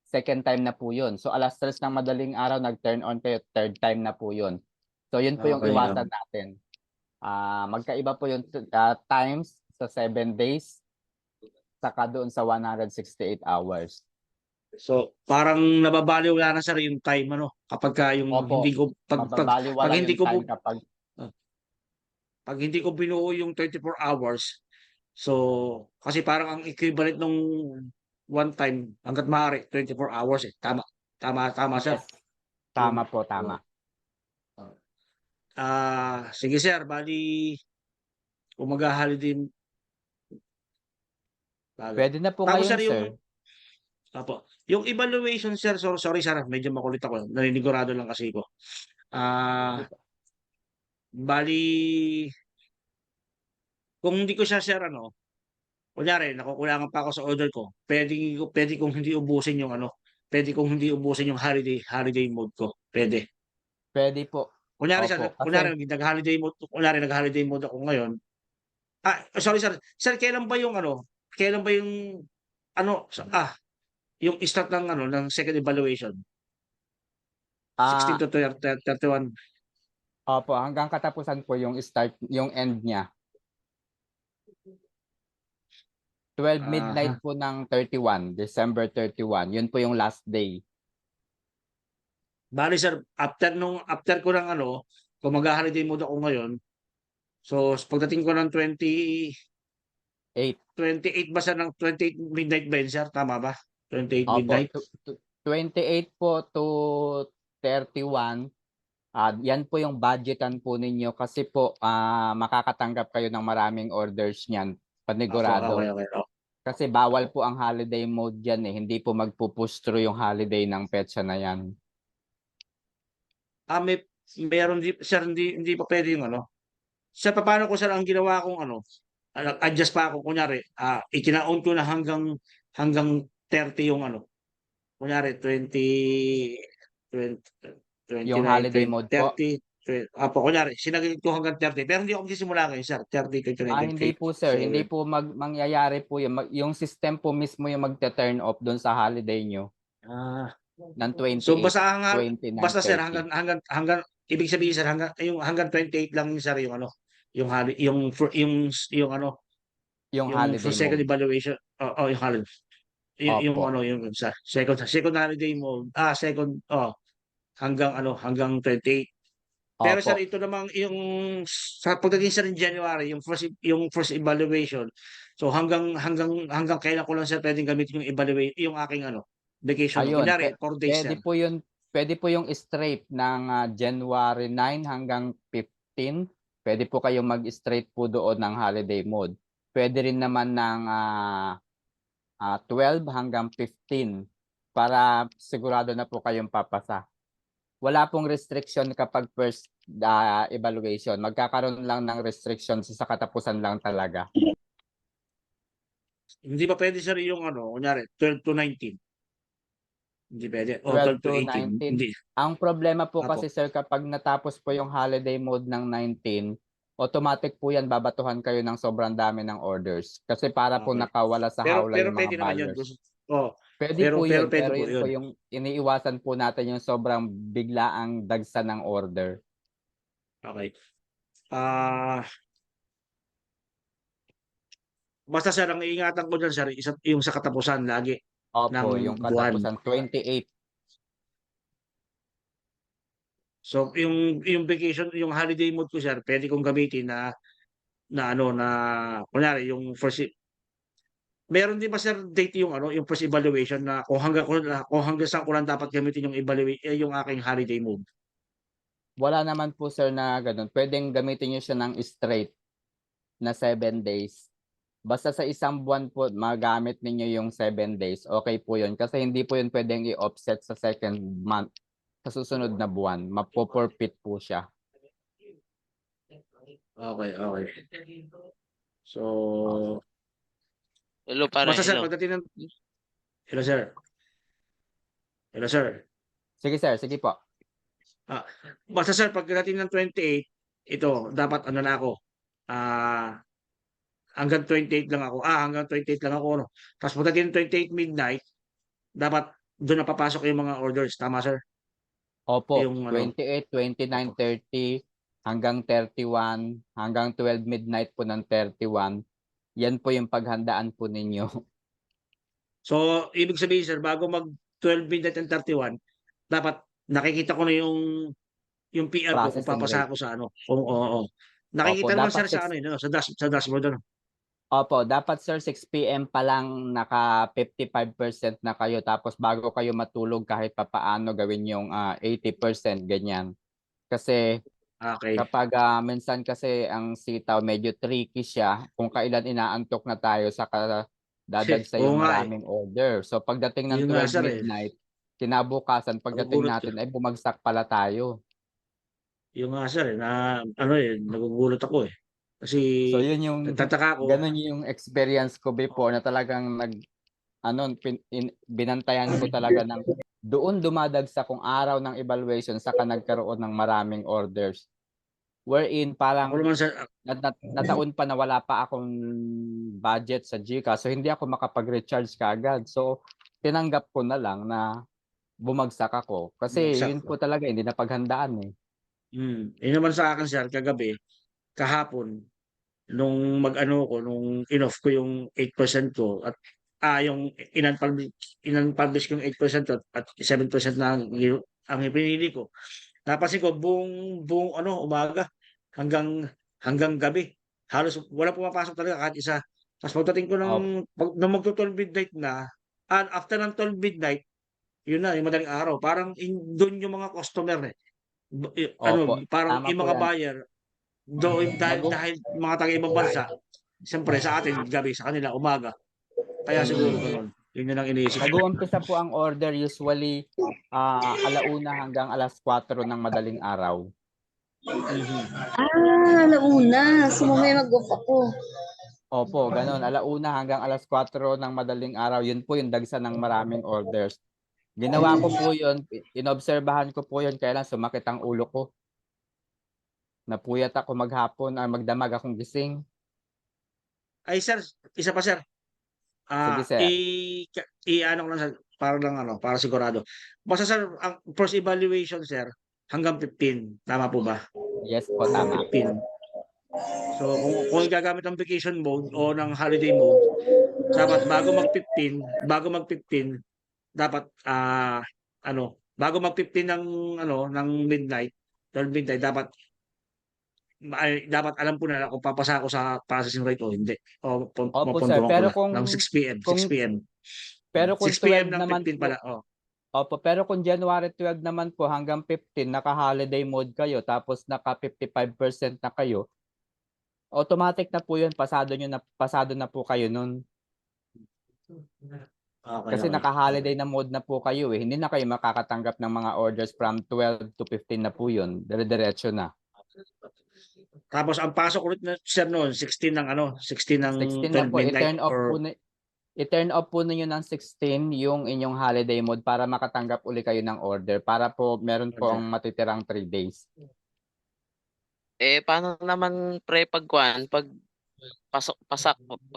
Second time na po yun. So alas 3 ng madaling araw, nag-turn on kayo, third time na po yun. So yun po yung Okay, iwasan natin. Magkaiba po yung times sa 7 days, saka doon sa 168 hours. So, parang nababaliwala na sir yung time ano kapag ka yung Opo, hindi ko pag mababaliwala hindi yung ko time kapag pag hindi ko binuo yung 24 hours. So, kasi parang ang equivalent nung one time hangga't maaari 24 hours eh. Tama sir. yes, tama po, tama. Sige sir, bali kung mag-holiday. Pwede na po Tapos ngayon, sir, sir. yung evaluation sir, sorry sir, medyo makulit ako. Naninigurado lang kasi ko. Bali, kung hindi ko siya sir, kunyari, nakukulangan pa ako sa order ko, pwede kong hindi ubusin yung pwede kong hindi ubusin yung holiday mode ko. Pwede. Pwede po. Kunyari Opo, sir, kasi nag-holiday mode ako ngayon. Sorry sir. Sir, kailan ba yung yung start ng ng second evaluation? 16 ah to 31. opo, hanggang katapusan po yung start, yung end niya. 12 midnight po ng 31, December 31. Yun po yung last day. Bali sir, after ko ng kung mag-holiday mode ako ngayon, so pagdating ko ng 8. 28 ba sir, ng 28 midnight ba yun sir? Tama ba? 28 Opo, midnight? 28 po to 31. Yan po yung budgetan po ninyo kasi po makakatanggap kayo ng maraming orders niyan, panigurado. Okay. Kasi bawal po ang holiday mode diyan eh. Hindi po magpo-push through yung holiday ng petsa na yan. Meron sir, hindi pa pwede yung Sir, paano ko sir ang ginawa kong adjust pa ako kunyari, ikina-on ko na hanggang 30 yung kunyari 20, 29, Yung holiday 20, mode po. 30, kunyari, sinagilid ko hanggang 30. Pero hindi ako magsisimula ngayon, sir. 30, 29, Hindi po sir, hindi po mangyayari po yung yung system po mismo yung magte-turn off doon sa holiday nyo ng 28, So basta 29, basta sir 30. hanggang ibig sabihin sir hanggang 28 lang yun, sir yung yung Yung yung holiday for second mode. evaluation. Yung holiday. Yung Opo. yung sa second holiday mode. Hanggang hanggang 28. Pero Opo. sir, ito namang yung sa pagdating sa January, yung first evaluation. So hanggang kailan ko lang sir pwedeng gamitin yung yung aking vacation. Ayun, Kunyari 4 days sir. pwede po yung straight ng January 9 hanggang 15. Pwede po kayong mag-straight po doon ng holiday mode. Pwede rin naman ng 12 hanggang 15 para sigurado na po kayong papasa. Wala pong restriction kapag first evaluation. Magkakaroon lang ng restriction sa katapusan lang talaga. Hindi pa pwede sir yung kunyari 12 to 19. Hindi pwede. O 12 12 to to 18. 19. Hindi. Ang problema po Apo. kasi sir, kapag natapos po yung holiday mode ng 19, automatic po yan babatuhan kayo ng sobrang dami ng orders. Kasi para po Okay. nakawala sa Pero hawla yung mga pwede naman yun. buyers. Pwede Pwede po yun, pwede pero po yun yun. po yung iniiwasan po natin yung sobrang biglaang dagsa ng order. Okay. Basta sir, ang iingatan ko dyan sir, yung sa katapusan lagi Opo, ng yung buwan. katapusan 28. So yung vacation, yung holiday mode ko sir, pwede kong gamitin na kunyari yung first meron din ba sir date yung yung first evaluation na kung hanggang saan ko lang dapat gamitin yung yung aking holiday mode. Wala naman po sir na ganun. Pwedeng gamitin nyo siya ng straight na 7 days. Basta sa isang buwan po, magamit ninyo yung 7 days. Okay po yun. Kasi hindi po yun pwedeng i-offset sa second month. Sa susunod na buwan. Mapoforfeit po siya. Okay. So, Hello, pare. basta sir, Hello. pagdating ng Hello sir. Sige sir, sige po. Basta sir, pagdating ng 28, ito, dapat ano na ako, hanggang 28 lang ako. Hanggang 28 lang ako, no? Tapos pagdating ng 28 midnight, dapat doon na papasok yung mga orders. Tama, sir? Opo, Yung ano, 28, 29, 30 hanggang 31, hanggang 12 midnight po ng 31. Yan po yung paghandaan po ninyo. so, ibig sabihin, sir, bago mag 12 midnight and 31, dapat nakikita ko na yung PR ko kung Processing papasa rate. ako sa ano. Kung oo. Opo, Nakikita naman, dapat sir, sa ano, no, sa dashboard, ano. Opo, dapat sir 6 PM pa lang naka 55% na kayo tapos bago kayo matulog kahit papaano gawin yung 80% ganyan. Kasi Okay. kapag minsan kasi ang sitaw medyo tricky siya kung kailan inaantok na tayo saka dadagsa Oo yung nga eh. maraming order. So pagdating ng Yun nga, 12 sir, eh. midnight, kinabukasan pagdating Nagugulat ka. natin ay bumagsak pala tayo. Yun nga, sir, eh, na ano eh, nagugulat ako eh. Kasi So yun yung nagtataka ako. ganun yung experience ko before na talagang binantayan ko talaga ng doon dumadagsa kung araw ng evaluation saka nagkaroon ng maraming orders. Wherein Ako parang naman, sir, nataon pa na wala pa akong budget sa GCash so hindi ako makapag-recharge kaagad. So tinanggap ko na lang na bumagsak ako kasi bumagsak. yun po talaga hindi napaghandaan eh. Yun naman sa akin, sir, kagabi, kahapon, nung mag-ano ko, nung in-off ko yung 8% ko at yung in-unpublish ko yung 8% at 7% na ang ipinili ko. Napansin ko buong ano umaga hanggang hanggang gabi. Halos wala pumapasok talaga kahit isa. Tapos pagdating ko ng Opo, nung magto-12 midnight na, after ng 12 midnight, yun na yung madaling araw. Parang dun yung mga customer eh. opo, Parang tama yung po mga yan. buyer, dahil mga taga ibang bansa, siyempre sa atin gabi, sa kanila umaga. Kaya siguro ganun. Yun yun ang iniisip ko. Nag-uumpisa po ang order usually 1:00 hanggang 4:00 ng madaling araw. Alauna. So, mamaya mag-off ako. Opo, gano'n. 1:00 hanggang 4:00 ng madaling araw, yun po yung dagsa ng maraming orders. Ginawa ko po yun, inobserbahan ko po yun kaya lang sumakit ang ulo ko. Napuyat ako maghapon, magdamag akong gising. Ay sir, isa pa sir. Sige Ah, sir. i-ano ko lang sir, para lang ano, para sigurado. Basta sir, ang first evaluation sir, hanggang 15. Tama po ba? Yes po, tama. 15. So, kung gagamit ng vacation mode o ng holiday mode, dapat bago mag-15, dapat bago mag-15 ng ng midnight, 12 midnight, dapat alam ko na kung papasa ako sa processing rate o hindi. O Opo sir, mapondohan ko na ng 6 PM, 6 kung PM. pero kung 6 PM 12 ng naman 15 po, pala, oh. opo, pero kung January 12 naman po hanggang 15 naka-holiday mode kayo tapos naka 55% na kayo, automatic na po yun, pasado na po kayo nun. Okay, Kasi okay. naka-holiday na mode na po kayo eh. Hindi na kayo makakatanggap ng mga orders from 12 to 15 na po yun. Dire-diretso na. Tapos ang pasok ulit na sir noon, 16 ng 16 na 12 po, midnight or i-turn off po ninyo ng 16 yung inyong holiday mode para makatanggap uli kayo ng order. Para po meron po ang matitirang 3 days. Paano naman pre pag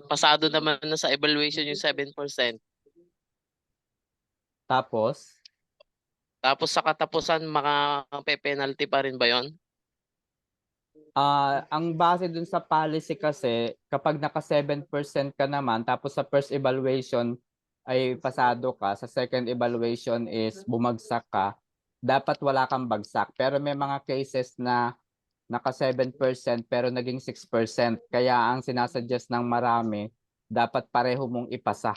pasado naman na sa evaluation yung 7%, Tapos, tapos sa katapusan makape-penalty pa rin ba yon? ang base dun sa policy kasi, kapag naka 7% ka naman, tapos sa first evaluation ay pasado ka, sa second evaluation is bumagsak ka, dapat wala kang bagsak. Pero may mga cases na naka 7% pero naging 6%. Kaya ang sinasuggest ng marami, dapat pareho mong ipasa.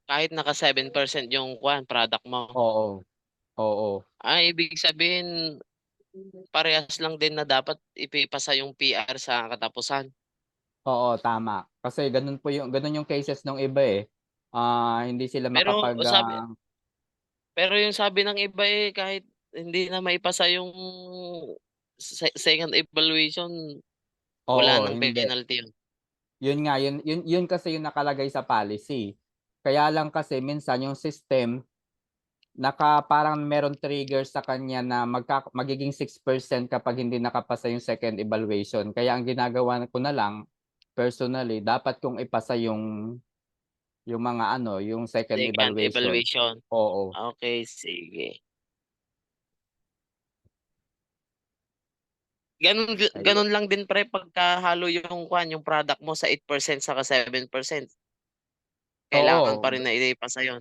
Kahit naka 7% yung product mo. Oo. Oo. Ibig sabihin parehas lang din na dapat ipipasa yung PR sa katapusan. Oo, tama. Kasi ganun yung cases ng iba eh. Hindi sila Pero yung sabi ng iba kahit hindi na maipasa yung second evaluation, wala Oo, nang hindi. penalty yun. Yun nga, yun kasi yung nakalagay sa policy. Kaya lang kasi minsan yung system parang meron trigger sa kanya na magiging 6% kapag hindi nakapasa yung second evaluation. Kaya ang ginagawa ko na lang personally, dapat kong ipasa yung mga ano, yung second Second evaluation. evaluation. Oo. Okay, sige. Ganun, Ayun. ganun lang din pre pagkahalo yung product mo sa 8% saka 7%. Kailangan Oo. pa rin na ipasa yun.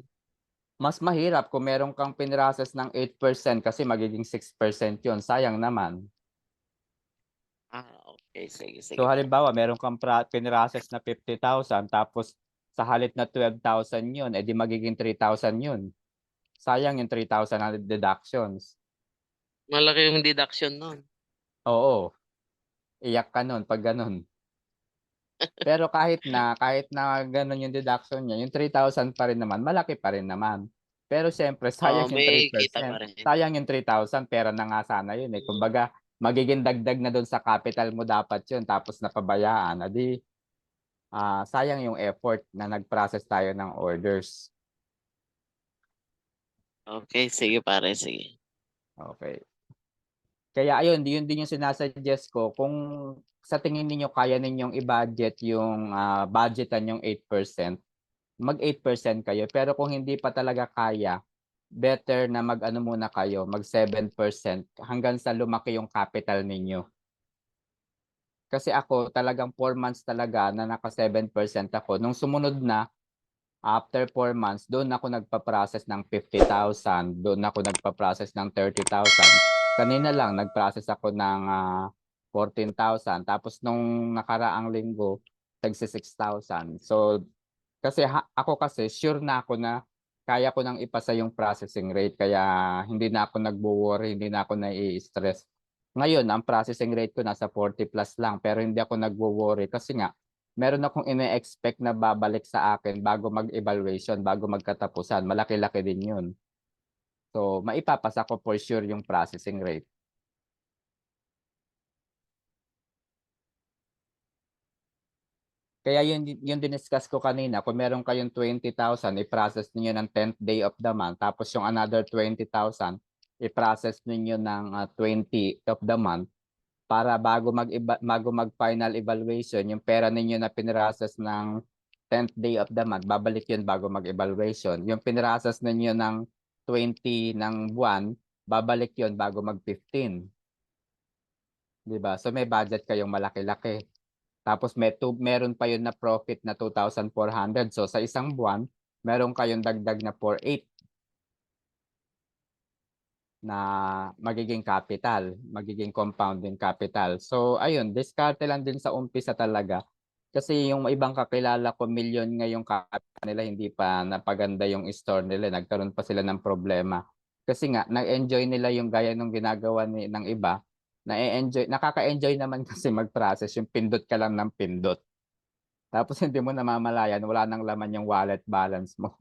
Mas mahirap kung meron kang pinrases ng 8% kasi magiging 6% yun. Sayang naman. Okay. Sige, So sige. halimbawa, meron kang pinrases na 50,000 tapos sa halip na 12,000 yun, edi magiging 3,000 yun. Sayang yung 3,000 na deductions. Malaki yung deduction nun. Oo. Iyak ka nun pag ganun. Pero kahit na ganun yung deduction niya, yung 3,000 pa rin naman, malaki pa rin naman. Pero siyempre, sayang yung May kita pa 3%. rin. Sayang yung 3,000, pera na nga sana yun eh. Kumbaga, magiging dagdag na doon sa capital mo dapat yun, tapos napabayaan. Adi, sayang yung effort na nag-process tayo ng orders. Okay, sige pare, sige. Okay. Kaya ayun, yun din yung sinasuggest ko. Kung sa tingin niyo kaya ninyong i-budget yung budgetan yung 8%, mag 8% kayo. Pero kung hindi pa talaga kaya, better na mag-ano muna kayo, mag 7% hanggang sa lumaki yung capital ninyo. Kasi ako talagang 4 months talaga na naka 7% ako. Nung sumunod na, after 4 months, doon ako nagpa-process ng 50,000, doon ako nagpa-process ng 30,000. Kanina lang nag-process ako ng 14,000. Tapos nung nakaraang linggo, tagsi 6,000. So kasi ako kasi sure na ako na kaya ko nang ipasa yung processing rate kaya hindi na ako nagwo-worry, hindi na ako nai-stress. Ngayon, ang processing rate ko nasa 40 plus lang pero hindi ako nagwo-worry kasi nga meron akong ine-expect na babalik sa akin bago mag-evaluation, bago magkatapusan. Malaki-laki din yun. So, maipapasa ko for sure yung processing rate. Kaya yun diniscuss ko kanina, kung meron kayong 20,000, i-process niyo ng 10th day of the month, tapos yung another 20,000, i-process niyo ng 20th of the month para bago mag-final evaluation, yung pera ninyo na pinrocess ng 10th day of the month, babalik yun bago mag-evaluation. Yung pinrocess ninyo ng 20 ng buwan, babalik yun bago mag-15. 'Di ba? So may budget kayong malaki-laki. Tapos meron pa yun na profit na 2,400. So sa isang buwan, meron kayong dagdag na 4,800 na magiging capital, magiging compounding capital. So ayun, diskarte lang din sa umpisa talaga. Kasi yung ibang kakilala ko, milyon ngayong capital nila, hindi pa napaganda yung store nila. Nagkaroon pa sila ng problema. Kasi nga, nag-enjoy nila yung gaya ng ginagawa ng iba. Nakaka-enjoy naman kasi mag-process, yung pindot ka lang ng pindot. Tapos hindi mo namamalayan, wala nang laman yung wallet balance mo.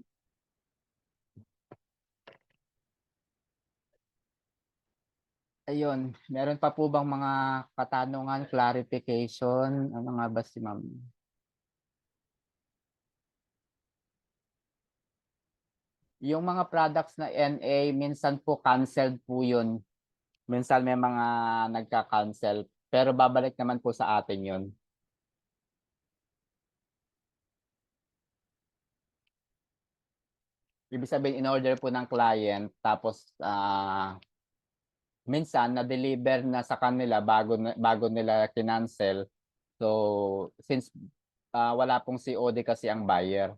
Ayun, meron pa po bang mga katanungan, clarification? Ano nga ba si ma'am? Yung mga products na NA, minsan po canceled po yun. Minsan may mga nagka-cancel, pero babalik naman po sa atin yun. Ibig sabihin, in-order po ng client, tapos minsan na-deliver na sa kanila bago nila kinancel. So, since wala pong COD kasi ang buyer,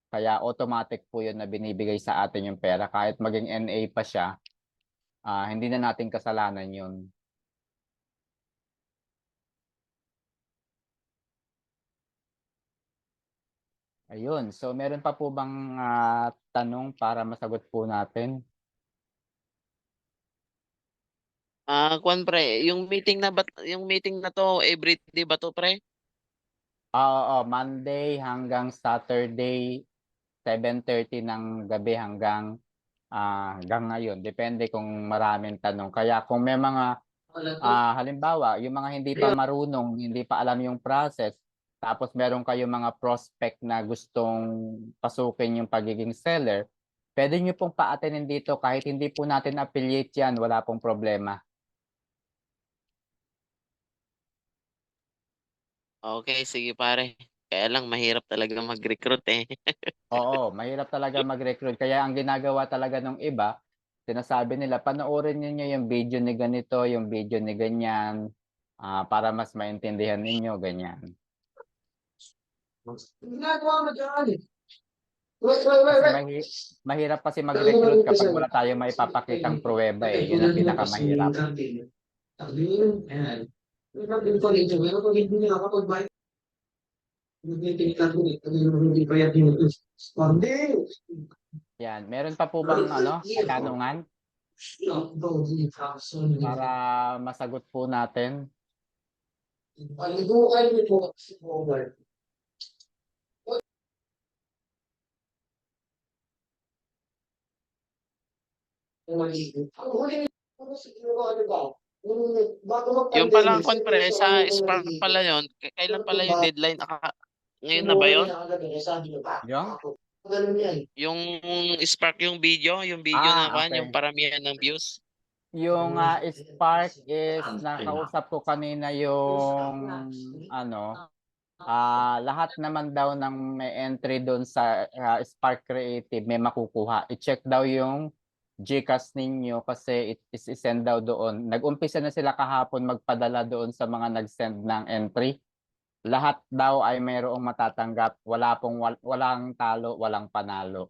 kaya automatic po yun na binibigay sa atin yung pera. Kahit maging NA pa siya, hindi na natin kasalanan yun. Ayun. So, meron pa po bang tanong para masagot po natin? Kwan pre, yung meeting na to everyday ba to pre? Oo, Monday hanggang Saturday, 7:30 ng gabi hanggang ngayon. Depende kung maraming tanong. Kaya kung may mga halimbawa, yung mga hindi pa marunong, hindi pa alam yung process, tapos meron kayong mga prospect na gustong pasukin yung pagiging seller, Pwede nyo pong pa-attendin dito kahit hindi po natin affiliate yan, wala pong problema. Okay, sige pare. Kaya lang mahirap talaga mag-recruit eh. Oo, mahirap talaga mag-recruit. Kaya ang ginagawa talaga ng iba, sinasabi nila, panoorin niyo yung video ni ganito, yung video ni ganyan, para mas maintindihan ninyo, ganyan. Ginagawa mo dyan. Kasi mahirap kasi mag-recruit kapag wala tayong maipapakitang pruweba eh. Yun ang pinakamahirap. Yan. Meron pa po bang katanungan para masagot po natin? Yung palang pre, sa Spark pala yun, kailan pala yung deadline? Ngayon na ba yun? Yung? Yung Spark yung video na Okay. yung paramihan ng views. Yung Spark is nakausap ko kanina yung lahat naman daw ng may entry doon sa Spark Creative may makukuha. I-check daw yung GCash ninyo kasi isi-send daw doon. Nag-umpisa na sila kahapon magpadala doon sa mga nag-send ng entry. Lahat daw ay mayroong matatanggap. Walang talo, walang panalo.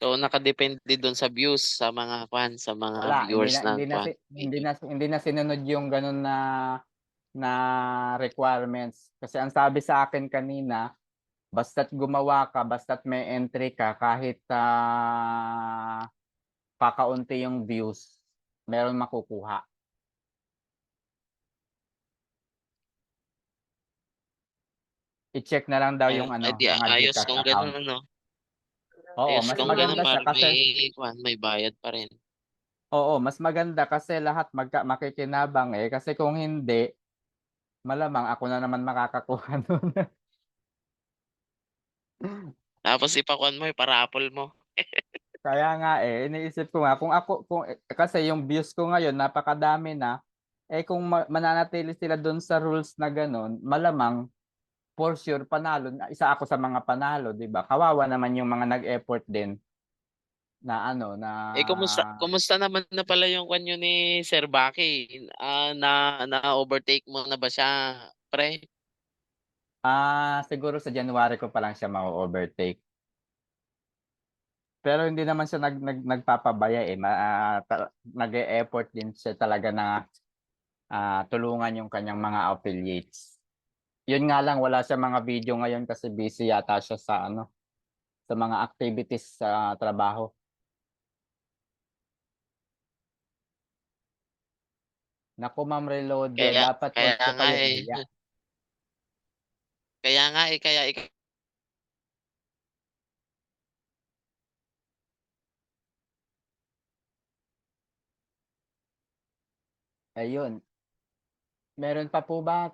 So nakadepende doon sa views sa mga fans, sa mga Wala, viewers ng hindi na sinunod yung ganun na requirements. Kasi ang sabi sa akin kanina, basta't gumawa ka, basta't may entry ka, kahit kakaunti yung views, meron makukuha. I-check na lang daw yung mga ayos GCash kung account. gano'n, no? Oo, Ayos mas kung maganda gano'n siya para kasi may bayad pa rin. oo, mas maganda kasi lahat makikinabang eh. Kasi kung hindi, malamang ako na naman makakakuha nun. Tapos ipakuan mo, iparapol mo. Kaya nga eh, iniisip ko nga kasi yung views ko ngayon napakadami na, kung mananatili sila doon sa rules na ganun, malamang for sure panalo, isa ako sa mga panalo, 'di ba? Kawawa naman yung mga nag-effort din na Kumusta naman na pala yung kanyo ni Sir Baki? Na-overtake mo na ba siya, pre? siguro sa January ko pa lang siya ma-overtake. Pero hindi naman siya nagpapabaya eh. Nag-e-effort din siya talaga na tulungan yung kanyang mga affiliates. Yun nga lang wala siya mga video ngayon kasi busy yata siya sa sa mga activities sa trabaho. Naku, Ma'am Reloaded, Kaya dapat kaya wag ko nga kayong eh. hiya. Kaya nga eh, Ayun. Meron pa po ba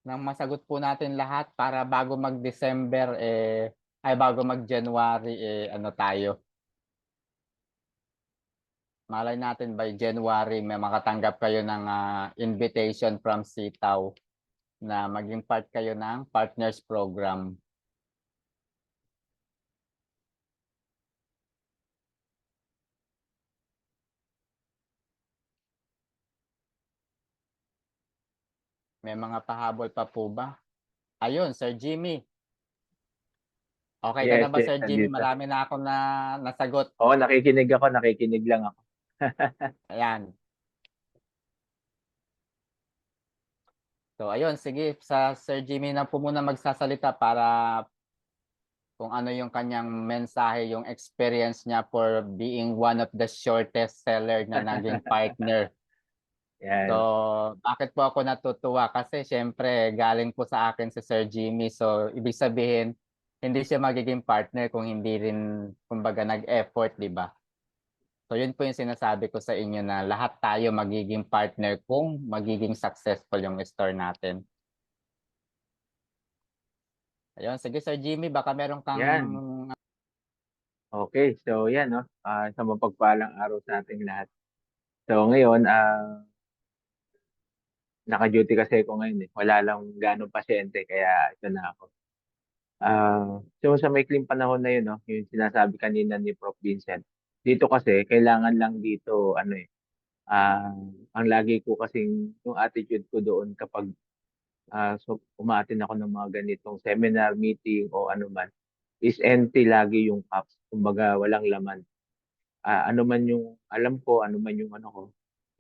nang masagot po natin lahat para bago mag-December bago mag-January tayo. Malay natin by January may makatanggap kayo ng invitation from Sitaw na maging part kayo ng partners program. May mga pahabol pa po ba? Ayun, Sir Jimmy. Okay ka na ba, Sir Jimmy? Nandito. Marami na ako na nasagot. Oo, nakikinig lang ako. Ayan. So, ayun, sige, sa Sir Jimmy na po muna magsasalita para kung ano yung kanyang mensahe, yung experience niya for being one of the shortest seller na naging partner. Yan. So, bakit po ako natutuwa? Kasi syempre, galing po sa akin si Sir Jimmy. So, ibig sabihin, hindi siya magiging partner kung hindi rin, kumbaga, nag-effort, di ba? So, yun po yung sinasabi ko sa inyo na lahat tayo magiging partner kung magiging successful yung store natin. Ayun, sige Sir Jimmy, baka meron kang Yan. Okay, so yan, no? Sa mapagpalang araw sa ating lahat. So ngayon, naka-duty kasi ako ngayon eh. Wala lang ganong pasyente, kaya ito na ako. So sa maikling panahon na yun, no, yung sinasabi kanina ni Prof. Vincent, dito kasi, kailangan lang dito, ano eh, ang lagi ko kasing, yung attitude ko doon kapag so, umaattend ako ng mga ganitong seminar, meeting, o ano man, is empty lagi yung cups. Kumbaga, walang laman. Ano man yung alam ko, ano man yung ano ko,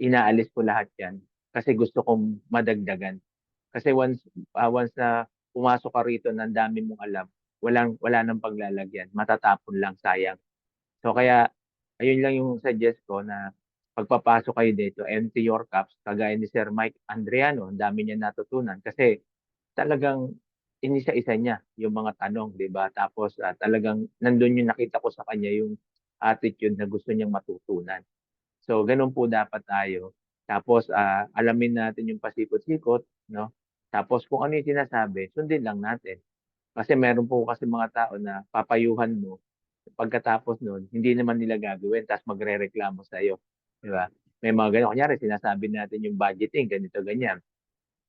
inaalis ko lahat yan kasi gusto kong madagdagan. Kasi once na pumasok ka rito ng dami mong alam, wala nang paglalagyan, matatapon lang, sayang. So kaya ayun lang yung suggest ko na pagpapasok kayo dito, empty your cups, kagaya ni Sir Mike Andriano, ang dami niya natutunan kasi talagang inisa-isa niya yung mga tanong, 'di ba? Tapos talagang nandun yung nakita ko sa kanya yung attitude na gusto niyang matutunan. So ganun po dapat tayo. Tapos alamin natin yung pasikot-sikot, no? Tapos kung ano yung sinasabi, sundin lang natin. Kasi meron po kasi mga tao na papayuhan mo, pagkatapos nun, hindi naman nila gagawin, tapos magrereklamo sa iyo, di ba? May mga ganun. Kunyari, sinasabi natin yung budgeting, ganito, ganyan.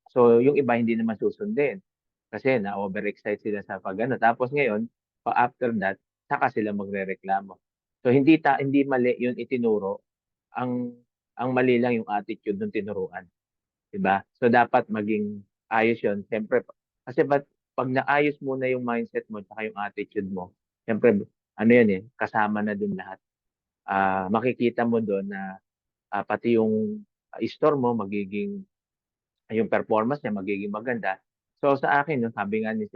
So, yung iba hindi naman susundin. Kasi na-overexcite sila sa pag-ano. Tapos ngayon, after that, saka sila magrereklamo. So, hindi mali yung itinuro. Ang mali lang yung attitude ng tinuruan. Diba? So, dapat maging ayos yun. Siyempre, kasi pag naayos muna yung mindset mo at yung attitude mo, siyempre, ano yun eh, kasama na dun lahat. Makikita mo doon na pati yung store mo magiging yung performance niya magiging maganda. So sa akin, no, sabi nga ni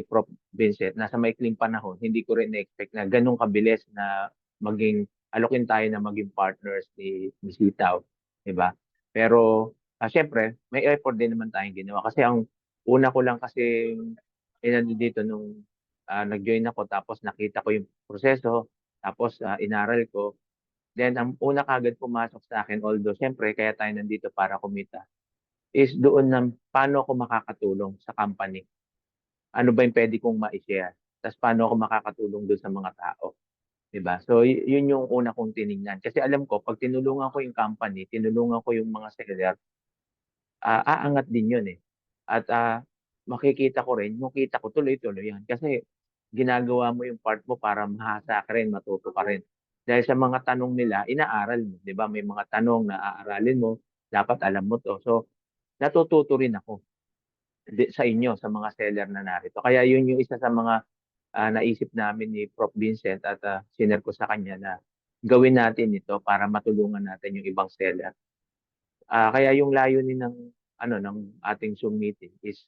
Prof. Vincent, nasa maikling panahon, hindi ko rin na-expect na ganun kabilis na alokin tayo na maging partners ni Sitaw. Diba? Pero, syempre, may effort din naman tayong ginawa. Kasi ang una ko lang kasi, inano dito nung nag-join ako, tapos nakita ko yung proseso, tapos inaral ko. Then, ang una kagad pumasok sa akin, although, syempre, kaya tayo nandito para kumita, is doon na paano ako makakatulong sa company. Ano ba yung pwede kong ma-share? Tapos paano ako makakatulong doon sa mga tao. 'Di ba? So yun yung una kong tiningnan. Kasi alam ko, pag tinulungan ko yung company, tinulungan ko yung mga seller, aangat din yun eh. At makikita ko rin, yung kita ko tuloy-tuloy yan. Kasi ginagawa mo yung part mo para mahasa ka rin, matuto ka rin. Dahil sa mga tanong nila, inaaral mo. 'Di ba? May mga tanong na aaralin mo, dapat alam mo to. So, natututo rin ako sa inyo, sa mga seller na narito. Kaya yun yung isa sa mga naisip namin ni Prof. Vincent at siner ko sa kanya na gawin natin ito para matulungan natin yung ibang seller. Kaya yung layunin ng ating Zoom meeting is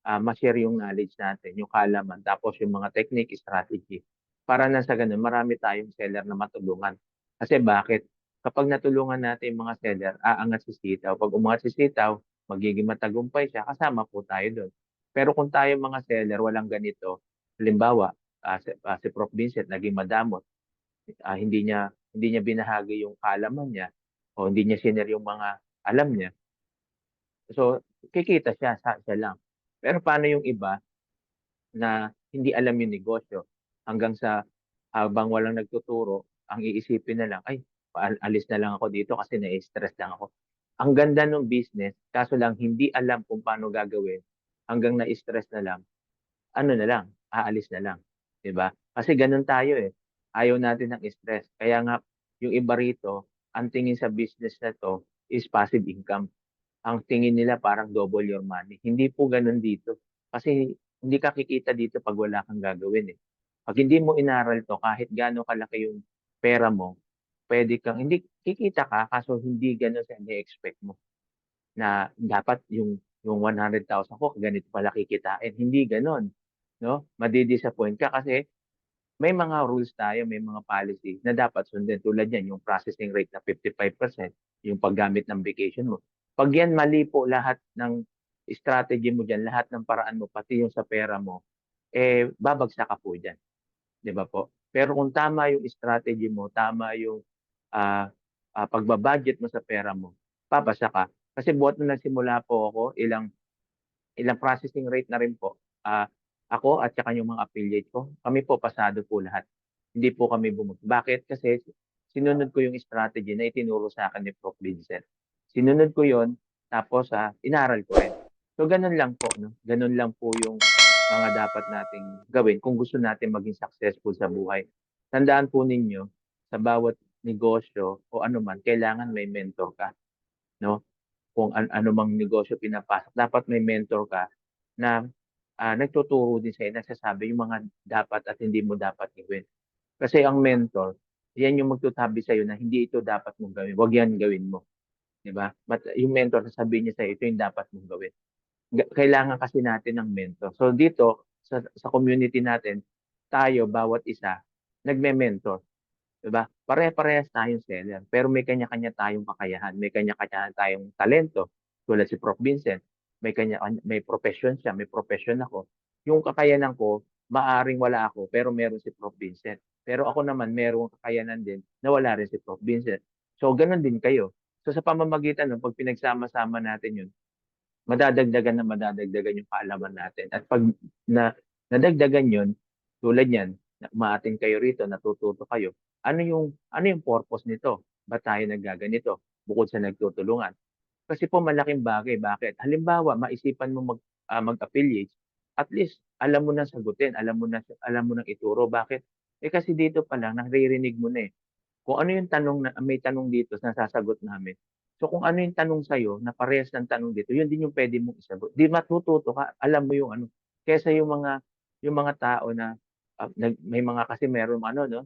ma-share yung knowledge natin, yung kaalaman, tapos yung mga technique, strategy. Para na sa ganun, marami tayong seller na matulungan. Kasi bakit? Kapag natulungan natin yung mga seller, aangat si sitaw. Pag umangat si sitaw, magiging matagumpay siya, kasama po tayo doon. Pero kung tayo mga seller, walang ganito, halimbawa, si Prof. Vincent naging madamot, hindi niya binahagi yung kaalaman niya, o hindi niya share yung mga alam niya, so kikita siya lang. Pero paano yung iba na hindi alam yung negosyo, hanggang sa habang walang nagtuturo, ang iisipin na lang, ay, alis na lang ako dito kasi na-stress lang ako. Ang ganda ng business, kaso lang hindi alam kung paano gagawin, hanggang na-stress na lang, ano na lang, aalis na lang. 'Di ba? Kasi ganun tayo eh. Ayaw natin ng stress. Kaya nga, yung iba rito, ang tingin sa business na to is passive income. Ang tingin nila parang double your money. Hindi po ganun dito. Kasi hindi ka kikita dito pag wala kang gagawin eh. Pag hindi mo inaral to, kahit gaano kalaki yung pera mo, pwede kang, hindi kikita ka, kaso hindi ganun sa expect mo. Na dapat yung 100,000 ko, ganito pala kikitain. Hindi ganun. No? Madi-disappoint ka kasi may mga rules tayo, may mga policy na dapat sundin. Tulad yan, yung processing rate na 55%, yung paggamit ng vacation mo. Pag yan mali po lahat ng strategy mo dyan, lahat ng paraan mo, pati yung sa pera mo, babagsak ka po dyan. Di ba po? Pero kung tama yung strategy mo, tama yung pagbabudget mo sa pera mo, papasa ka. Kasi buhat na nagsimula po ako, ilang processing rate na rin po. Ako at saka yung mga affiliate ko, kami po pasado po lahat. Hindi po kami Bakit? Kasi sinunod ko yung strategy na itinuro sa akin ni Prof. Vincent. Sinunod ko yon, tapos inaral ko rin. So ganun lang po, no? Ganun lang po yung mga dapat nating gawin kung gusto natin maging successful sa buhay. Tandaan po ninyo, sa bawat negosyo o anuman, kailangan may mentor ka, no? Kung ano mang negosyo pinapasok, dapat may mentor ka na nagtuturo din sa'yo, nagsasabi yung mga dapat at hindi mo dapat gawin. Kasi ang mentor, yan yung magtutabi sa'yo na hindi ito dapat mong gawin. Huwag yan gawin mo. Di ba? Yung mentor, sasabihin niya sa'yo, ito yung dapat mong gawin. Kailangan kasi natin ng mentor. So dito, sa community natin, tayo, bawat isa, nagme-mentor. Diba? Pare-parehas tayong seller, pero may kanya-kanya tayong kakayahan, may kanya-kanya tayong talento. Tulad si Prof. Vincent, may profession siya, may profession ako. Yung kakayanan ko, maaring wala ako, pero meron si Prof. Vincent. Pero ako naman, merong kakayanan din na wala rin si Prof. Vincent. So, ganun din kayo. So, sa pamamagitan ng pag pinagsama-sama natin yun, madadagdagan yung kaalaman natin. At pag nadagdagan yun, tulad yan, umaating kayo rito, natututo kayo, ano yung purpose nito? Ba't tayo naggaganito? Bukod sa nagtutulungan. Kasi po malaking bagay. Bakit? Halimbawa, maisipan mo mag-affiliate, at least alam mo na sagutin, alam mo na ituro. Bakit? Kasi dito pa lang, naririnig mo na eh. Kung ano yung tanong na may tanong dito na sasagot namin. So kung ano yung tanong sa'yo, na parehas ng tanong dito, yun din yung pwede mong isagot. Di matututo ka, alam mo yung ano. Kesa yung mga tao na may mga kasi meron no,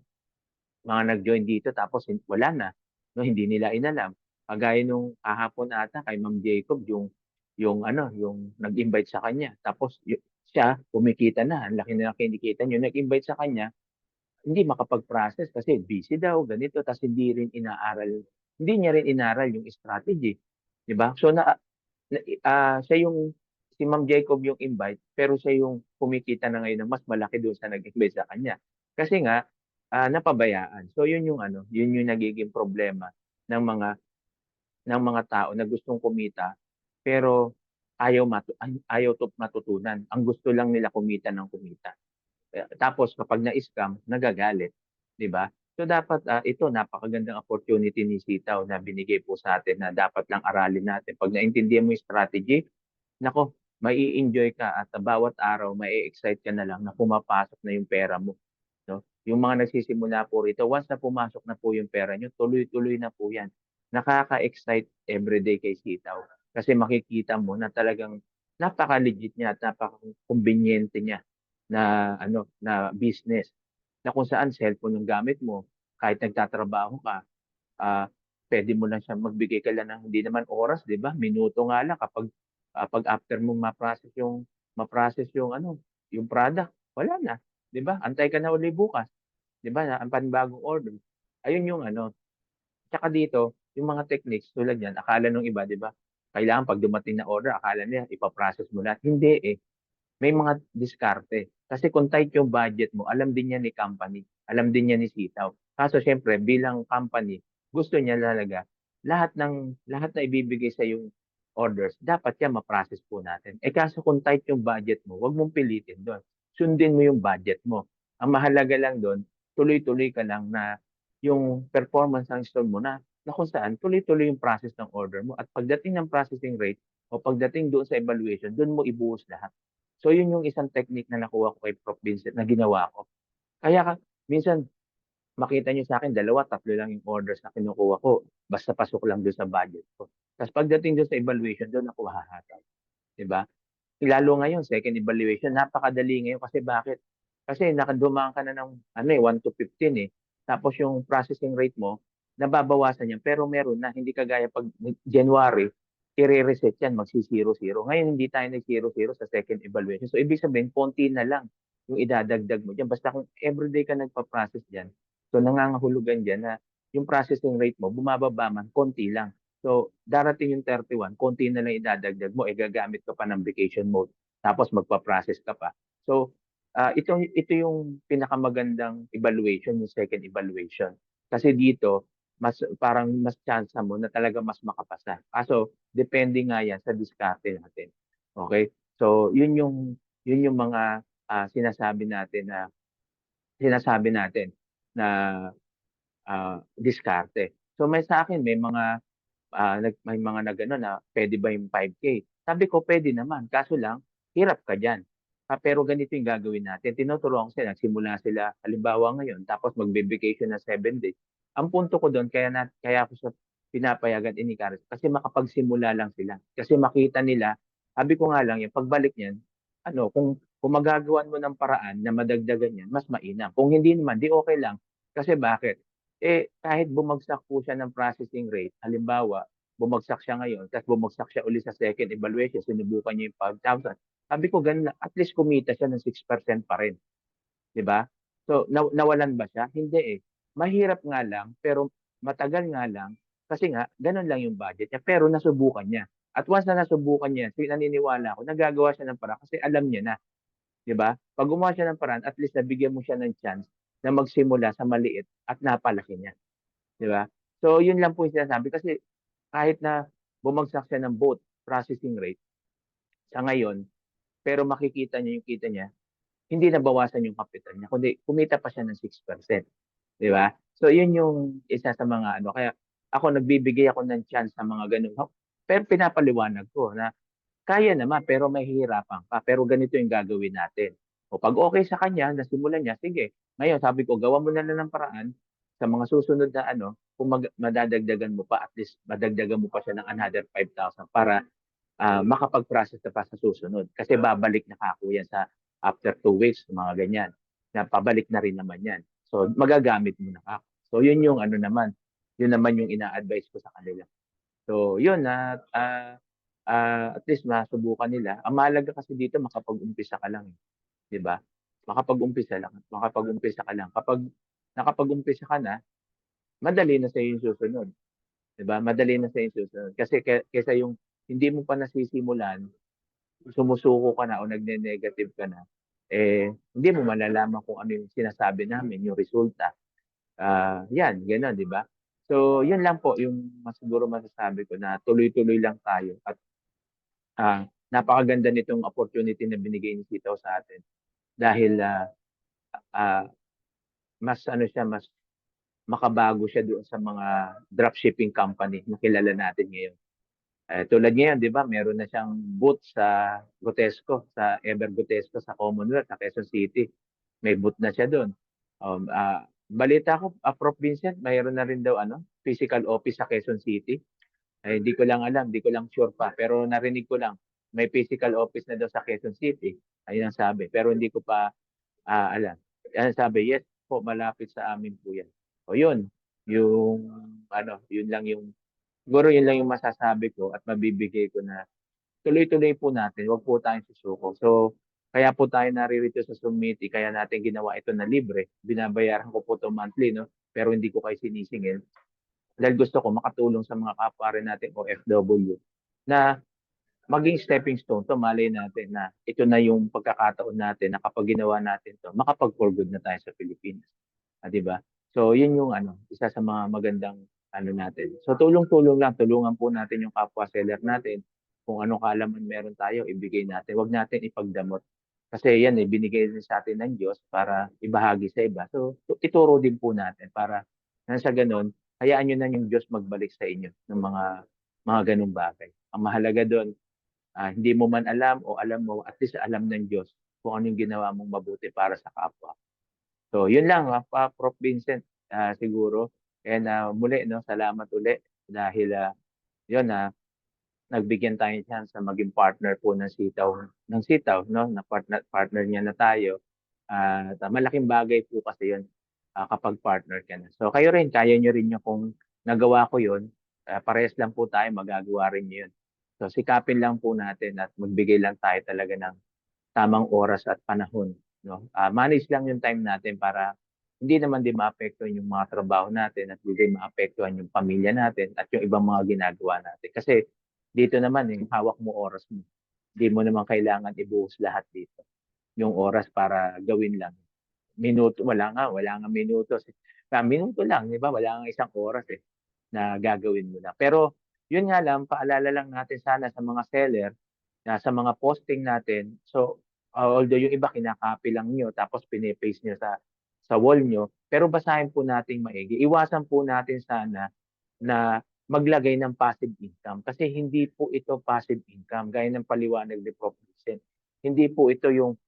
mga nag-join dito tapos wala na, no, hindi nila inalam. Kagaya nung kahapon ata kay Ma'am Jacob yung nag-invite sa kanya. Tapos siya kumikita na, ang laki na kinikita niyo, nag-invite sa kanya, hindi makapag-process kasi busy daw, ganito, tapos hindi niya rin inaral yung strategy, di ba? So siya si Ma'am Jacob yung invite, pero siya yung kumikita na ngayon ng mas malaki doon sa nag-invite sa kanya. Kasi nga, napabayaan. So yun yung nagiging problema ng mga tao na gustong kumita, pero ayaw matutunan. Ang gusto lang nila kumita ng kumita. Tapos kapag na-scam, nagagalit, 'di ba? So dapat ito napakagandang opportunity ni Sitaw na binigay po sa atin na dapat lang aralin natin. Pag naintindihan mo yung strategy, nako, mai-enjoy ka at bawat araw mai-excite ka na lang na pumapasok na yung pera mo, no? Yung mga nagsisimula po rito, once na pumasok na po yung pera nyo, tuloy-tuloy na po yan. Nakaka-excite everyday kay Sitaw. Kasi makikita mo na talagang napaka-legit niya at napaka-convenient niya na business. Na kung saan cellphone yung gamit mo, kahit nagtatrabaho ka, pwede mo lang siya magbigay ka lang ng hindi naman oras, 'di ba? Minuto nga lang pag after mo ma-process yung product, wala na, 'di ba? Antay ka na uli bukas, 'di ba? Ang panibagong order. Ayun yung tsaka dito, yung mga techniques tulad yan, akala nung iba, 'di ba? Kailangan pag dumating na order, akala nila ipa-process mo lahat. Hindi eh. May mga diskarte. Kasi kung tight yung budget mo, alam din niya ni company, alam din niya ni Sitaw. Kaso syempre, bilang company, gusto niya talaga lahat na ibibigay sa yung orders, dapat yan ma-process po natin. Kaso kung tight yung budget mo, wag mong pilitin doon. Sundin mo yung budget mo. Ang mahalaga lang doon, tuloy-tuloy ka lang na yung performance ng store mo na kung saan tuloy-tuloy yung process ng order mo. At pagdating ng processing rate o pagdating doon sa evaluation, doon mo ibuhos lahat. So yun yung isang technique na nakuha ko kay Prof. Vincent na ginawa ko. Kaya minsan makita niyo sa akin 2, 3 lang yung orders na kinukuha ko basta pasok lang doon sa budget ko. Tapos pagdating doon sa evaluation, doon ako hahatay. 'Di ba? Lalo ngayon, second evaluation, napakadali ngayon kasi bakit? Kasi nakadumaan ka na ng 1 to 15 eh. Tapos yung processing rate mo, nababawasan yan. Pero meron na, hindi kagaya pag January, i-reset yan, magsi-0-0. Ngayon, hindi tayo nag-0-0 sa second evaluation. So, ibig sabihin, konti na lang yung idadagdag mo dyan. Basta kung everyday ka nagpa-process dyan, so nangangahulugan dyan na yung processing rate mo, bumababa man, konti lang. So, darating yung 31, konti na lang idadagdag mo, gagamit ka pa ng vacation mode, tapos magpa-process ka pa. So, ito yung pinakamagandang evaluation, yung second evaluation. Kasi dito, parang mas chance mo na talaga mas makapasa. Kaso, depende nga yan sa diskarte natin. Okay? So, yun yung mga sinasabi natin na diskarte. So may sa akin may mga nag-ano na pwede ba yung 5K? Sabi ko pwede naman, kaso lang hirap ka diyan. Pero ganito yung gagawin natin. Tinuturuan ko sila, nagsimula sila halimbawa ngayon tapos magbe-vacation na 7 days. Ang punto ko doon kaya ako sa pinapayagan encourage kasi makapagsimula lang sila. Kasi makita nila, sabi ko nga lang yung pagbalik niyan, kung magagawan mo ng paraan na madagdagan yan, mas mainam. Kung hindi naman, di okay lang. Kasi bakit? Kahit bumagsak po siya ng processing rate, halimbawa, bumagsak siya ngayon, tapos bumagsak siya uli sa second evaluation, sinubukan niya yung 5,000. Sabi ko, ganun lang, at least kumita siya ng 6% pa rin. Di ba? So, nawalan ba siya? Hindi eh. Mahirap nga lang, pero matagal nga lang, kasi nga, ganun lang yung budget niya, pero nasubukan niya. At once na nasubukan niya, naniniwala ako, nagagawa siya ng paraan kasi alam niya na. Di ba? Pag gumawa siya ng paraan, at least nabigyan mo siya ng chance na magsimula sa maliit at napalaki niya. Di ba? So, yun lang po yung sinasabi. Kasi kahit na bumagsak siya ng both processing rate sa ngayon, pero makikita niya yung kita niya, hindi nabawasan yung capital niya, kundi kumita pa siya ng 6%. Di ba? So, yun yung isa sa mga Kaya ako, nagbibigay ako ng chance sa mga ganun. Pero pinapaliwanag ko na kaya naman, pero mahihirapan ka. Pero ganito yung gagawin natin. O pag okay sa kanya, nasimulan niya, sige. Ngayon, sabi ko, gawa mo na lang ng paraan sa mga susunod na kung madadagdagan mo pa, at least madagdagan mo pa siya ng another 5,000 para makapag-process na pa sa susunod. Kasi babalik na kako yan sa after 2 weeks, mga ganyan. Na pabalik na rin naman yan. So, magagamit mo na kako. So, yun yung yun naman yung ina-advise ko sa kanila. So, yun at least masubukan nila. Ang mahalaga kasi dito makapag-umpisa ka lang, 'di ba? Makapag-umpisa ka lang. Kapag nakapag-umpisa ka na, madali na sa yung susunod, 'di ba? Madali na sa yung susunod. Kasi kaysa yung hindi mo pa nasisimulan, sumusuko ka na o nagne-negative ka na, hindi mo malalaman kung ano yung sinasabi namin, yung resulta. Yan, gano'n, 'di ba? So, yun lang po yung siguro masasabi ko na tuloy-tuloy lang tayo at napakaganda nitong opportunity na binigay ni Sitaw sa atin dahil mas mas makabago siya doon sa mga dropshipping company na kilala natin ngayon. Tulad ngayon, 'di ba, meron na siyang booth sa Gotesco, sa Ever Gotesco sa Commonwealth, sa Quezon City. May booth na siya doon. Balita ko, Prof. Vincent, mayroon na rin daw physical office sa Quezon City. Hindi ko lang alam, hindi ko lang sure pa, pero narinig ko lang may physical office na daw sa Quezon City. Ayun ang sabi, pero hindi ko pa alam. Yan sabi, yes po, malapit sa amin po yan. O yun, yung yun lang yung siguro yun lang yung masasabi ko at mabibigay ko na tuloy-tuloy po natin, huwag po tayong susuko. So, kaya po tayo naririto sa Summiti, kaya natin ginawa ito na libre. Binabayaran ko po ito monthly, no? Pero hindi ko kayo sinisingil. Dahil gusto ko makatulong sa mga kapwa rin natin OFW na maging stepping stone to, malay natin na ito na yung pagkakataon natin na kapag ginawa natin to, makapag-for good na tayo sa Pilipinas. Di ba? So, yun yung isa sa mga magandang natin. So, tulong-tulong lang, tulungan po natin yung kapwa seller natin. Kung anong kaalaman meron tayo, ibigay natin. Huwag natin ipagdamot. Kasi yan binigay din sa atin ng Diyos para ibahagi sa iba. So, ituro din po natin para sa ganun, hayaan nyo na yung Diyos magbalik sa inyo ng mga ganung bagay. Ang mahalaga doon, hindi mo man alam o alam mo, at least alam ng Diyos kung ano yung ginawa mong mabuti para sa kapwa. So, yun lang, Prof. Vincent, siguro. And muli, salamat uli dahil yun, nagbigyan tayo chance sa maging partner po ng Sitaw, no? Na partner niya na tayo. At malaking bagay po kasi yun kapag partner ka na. So, kayo rin, kaya nyo rin kung nagawa ko yun, parehas lang po tayo, magagawa rin yun. So, sikapin lang po natin at magbigay lang tayo talaga ng tamang oras at panahon. No? Manage lang yung time natin para hindi naman din maapektuhan yung mga trabaho natin at hindi maapektuhan yung pamilya natin at yung ibang mga ginagawa natin. Kasi dito naman, hawak mo oras mo. Hindi mo naman kailangan ibuhos lahat dito. Yung oras para gawin lang. Minuto, wala nga minuto. Minuto lang, di ba? Wala nga isang oras na gagawin mo na. Pero yun nga lang, paalala lang natin sana sa mga seller, sa mga posting natin. So, although yung iba kinakopy lang nyo, tapos pinipaste nyo sa wall nyo, pero basahin po natin maigi. Iwasan po natin sana na maglagay ng passive income kasi hindi po ito passive income gaya ng paliwanag ni Prof. Vincent. Hindi po ito yung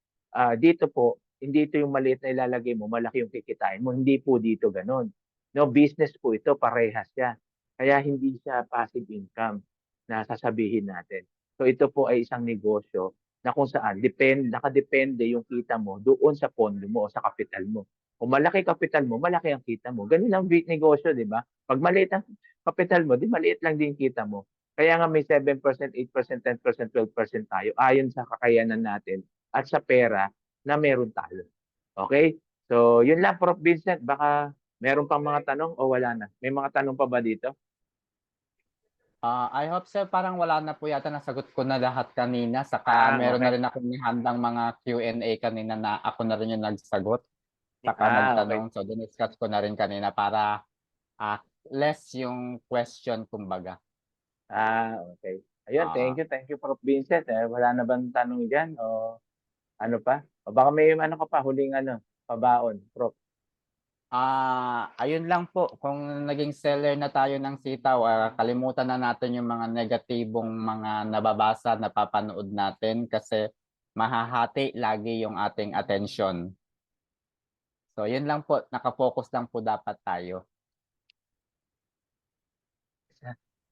dito po, hindi ito yung maliit na ilalagay mo, malaki yung kikitain mo. Hindi po dito ganun. No, business po ito, parehas siya. Kaya hindi siya passive income na sasabihin natin. So ito po ay isang negosyo na kung saan nakadepende yung kita mo doon sa pondo mo o sa kapital mo. Kung malaki kapital mo, malaki ang kita mo. Ganun ang negosyo, di ba? Pag maliit ang kapital mo, di maliit lang din kita mo. Kaya nga may 7%, 8%, 10%, 12% tayo ayon sa kakayanan natin at sa pera na meron tayo. Okay? So, yun lang, Prof. Vincent. Baka meron pang mga tanong o wala na? May mga tanong pa ba dito? I hope sir, parang wala na po yata, nasagot ko na lahat kanina. Saka meron na Okay. rin akong handang mga Q&A kanina na ako na rin yung nagsagot. Saka Okay. nagtanong. So, diniscuss ko na rin kanina para less yung question, kumbaga. Okay. Ayun, thank you, Prof. Vincent. Wala na bang tanong dyan? O ano pa? O baka may ano ka pa, huling pabaon, Prof. Ayun lang po, kung naging seller na tayo ng sitaw, kalimutan na natin yung mga negatibong mga nababasa, napapanood natin kasi mahahati lagi yung ating atensyon. So, yun lang po, nakafocus lang po dapat tayo.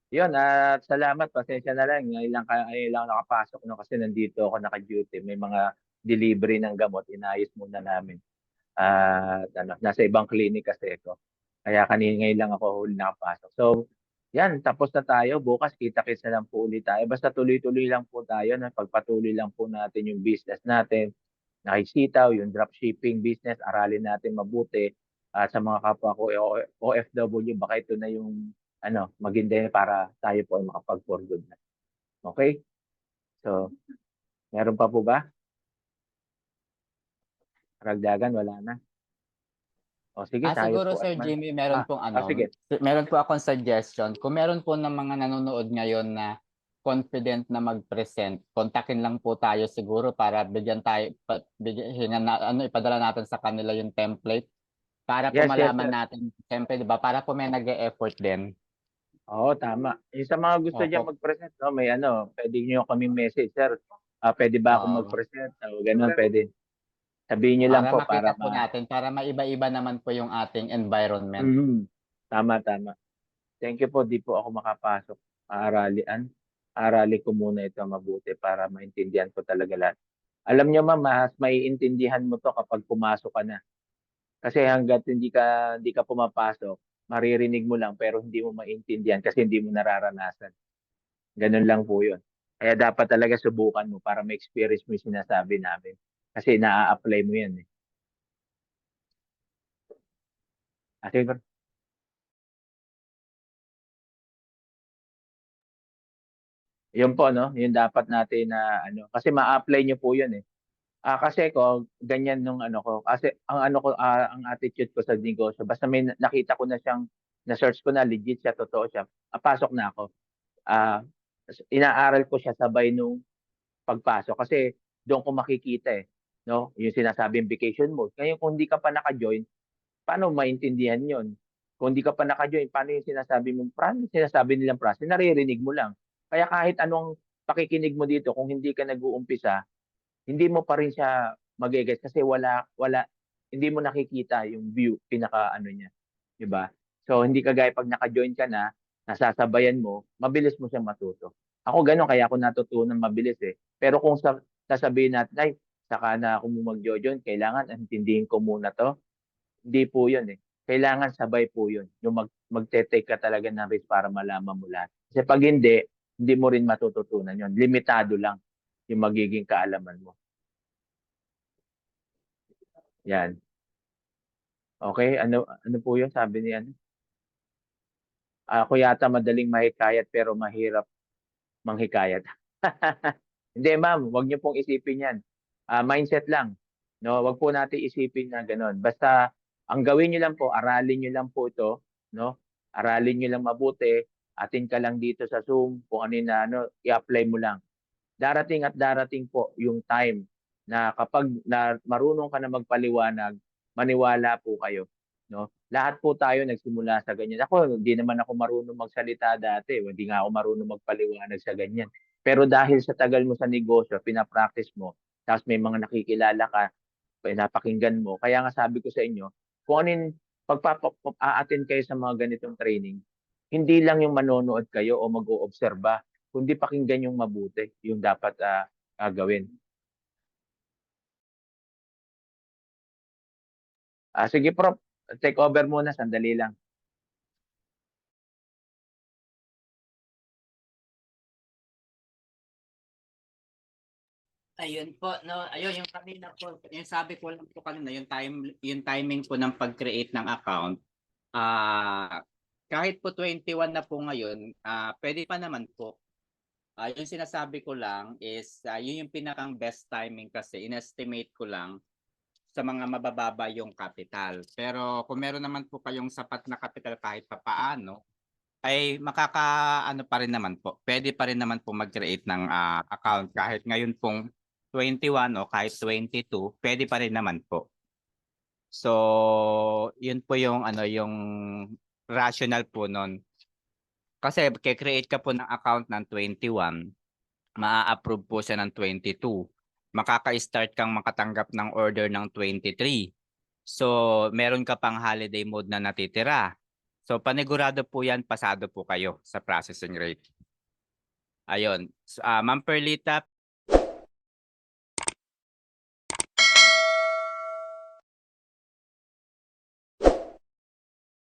Yun, at salamat. Pasensya na lang. Ngayon lang nakapasok kasi nandito ako naka-duty. May mga delivery ng gamot. Inayos muna namin. Nasa ibang clinic kasi ako. Kaya ngayon lang ako huli nakapasok. So, yan. Tapos na tayo. Bukas kita-kits na lang po ulit tayo. Basta tuloy-tuloy lang po tayo. Pagpatuloy lang po natin yung business natin. Nakisitaw, yung dropshipping business. Aralin natin mabuti. At sa mga kapwa ko OFW, baka ito na yung maganda para tayo po ay makapag-for good na. Okay? So, meron pa po ba? Karagdagan, wala na. O sige, tayo Siguro po. Sir Jimmy, meron pong Sige. meron po akong suggestion. Kung meron po ng mga nanonood ngayon na confident na mag-present, kontakin lang po tayo siguro para bigyan tayo, ipadala natin sa kanila yung template para po Yes, malaman sir. natin, siyempre, di ba, para po may nag-e-effort din. Oo, tama. Yung sa mga gusto Opo. dyan mag-present, may pwede nyo kaming message, sir. Pwede ba ako Oo. mag-present? Ganun, pwede. Sabihin nyo lang Para po makita po natin, para maiba-iba naman po yung ating environment. Tama. Thank you po, di po ako makapasok. Aralin ko muna ito mabuti para maintindihan ko talaga lahat. Alam nyo, ma'am, mas maiintindihan mo to kapag pumasok ka na. Kasi hanggat hindi ka pumapasok, maririnig mo lang pero hindi mo maintindihan kasi hindi mo nararanasan. Ganun lang po yun. Kaya dapat talaga subukan mo para ma-experience mo yung sinasabi namin. Kasi naa-apply mo yan. Sige. Yun po, yung dapat natin na kasi ma-apply nyo po yun. Kasi ganyan nung ko. Kasi ang attitude ko sa negosyo, basta may nakita ko na siyang, na-search ko na, legit siya, totoo siya, pasok na ako. Inaaral ko siya sabay nung pagpasok kasi doon ko makikita no? Yung sinasabing vacation mode. Ngayon kung hindi ka pa naka-join, paano maintindihan yon? Kung hindi ka pa naka-join, paano yung sinasabi nilang process? Naririnig mo lang. Kaya kahit anong pakikinig mo dito, kung hindi ka nag-uumpisa, hindi mo pa rin siya magigets kasi wala hindi mo nakikita yung view pinaka niya, 'di ba? So hindi kagaya pag naka-join ka na, nasasabayan mo, mabilis mo siyang matuto. Ako gano'n kaya ako natutunan mabilis Pero kung sasabihin natin, ay saka na ako mag-join, kailangan intindihin ko muna 'to. Hindi po 'yun Kailangan sabay po 'yun. Yung magte-take ka talaga ng risk para malaman mo lahat. Kasi pag hindi mo rin matututunan 'yun. Limitado lang yung magiging kaalaman mo. Yan. Okay, ano po yun sabi ni Ako yata madaling mahikayat pero mahirap manghikayat. Hindi ma'am, wag niyo pong isipin yan. Mindset lang. No, wag po natin isipin na gano'n. Basta ang gawin niyo lang po, aralin niyo lang po ito, no? Aralin niyo lang mabuti, atin ka lang dito sa Zoom, kung ano na i-apply mo lang. Darating at darating po yung time na kapag marunong ka na magpaliwanag, maniwala po kayo, no? Lahat po tayo nagsimula sa ganyan. Ako, hindi naman ako marunong magsalita dati, hindi nga ako marunong magpaliwanag sa ganyan. Pero dahil sa tagal mo sa negosyo, pinapractice mo, tapos may mga nakikilala ka, pinapakinggan mo. Kaya nga sabi ko sa inyo, kung ano yung a-attend kayo sa mga ganitong training, hindi lang yung manonood kayo o mag-oobserba, kundi pakinggan yung mabuti, yung dapat gawin. Sige, Prof. Take over muna, sandali lang. Ayun po, no. Ayun yung kanina po, yung sabi ko lang po kanina, yung timing po ng pag-create ng account. Kahit po 21 na po ngayon, pwede pa naman po. Yung sinasabi ko lang is yun yung pinakang best timing kasi inestimate ko lang sa mga mabababa yung capital. Pero kung meron naman po kayong sapat na capital kahit papaano, ay makakaano pa rin naman po. Pwede pa rin naman po mag-create ng account kahit ngayon pong 21 o kahit 22, pwede pa rin naman po. So, yun po yung yung rational po nun. Kasi create ka po ng account ng 21, maa-approve po siya ng 22. Makaka-start kang makatanggap ng order ng 23. So, meron ka pang holiday mode na natitira. So, panigurado po yan, pasado po kayo sa processing rate. Ayun. Ma'am Perlita,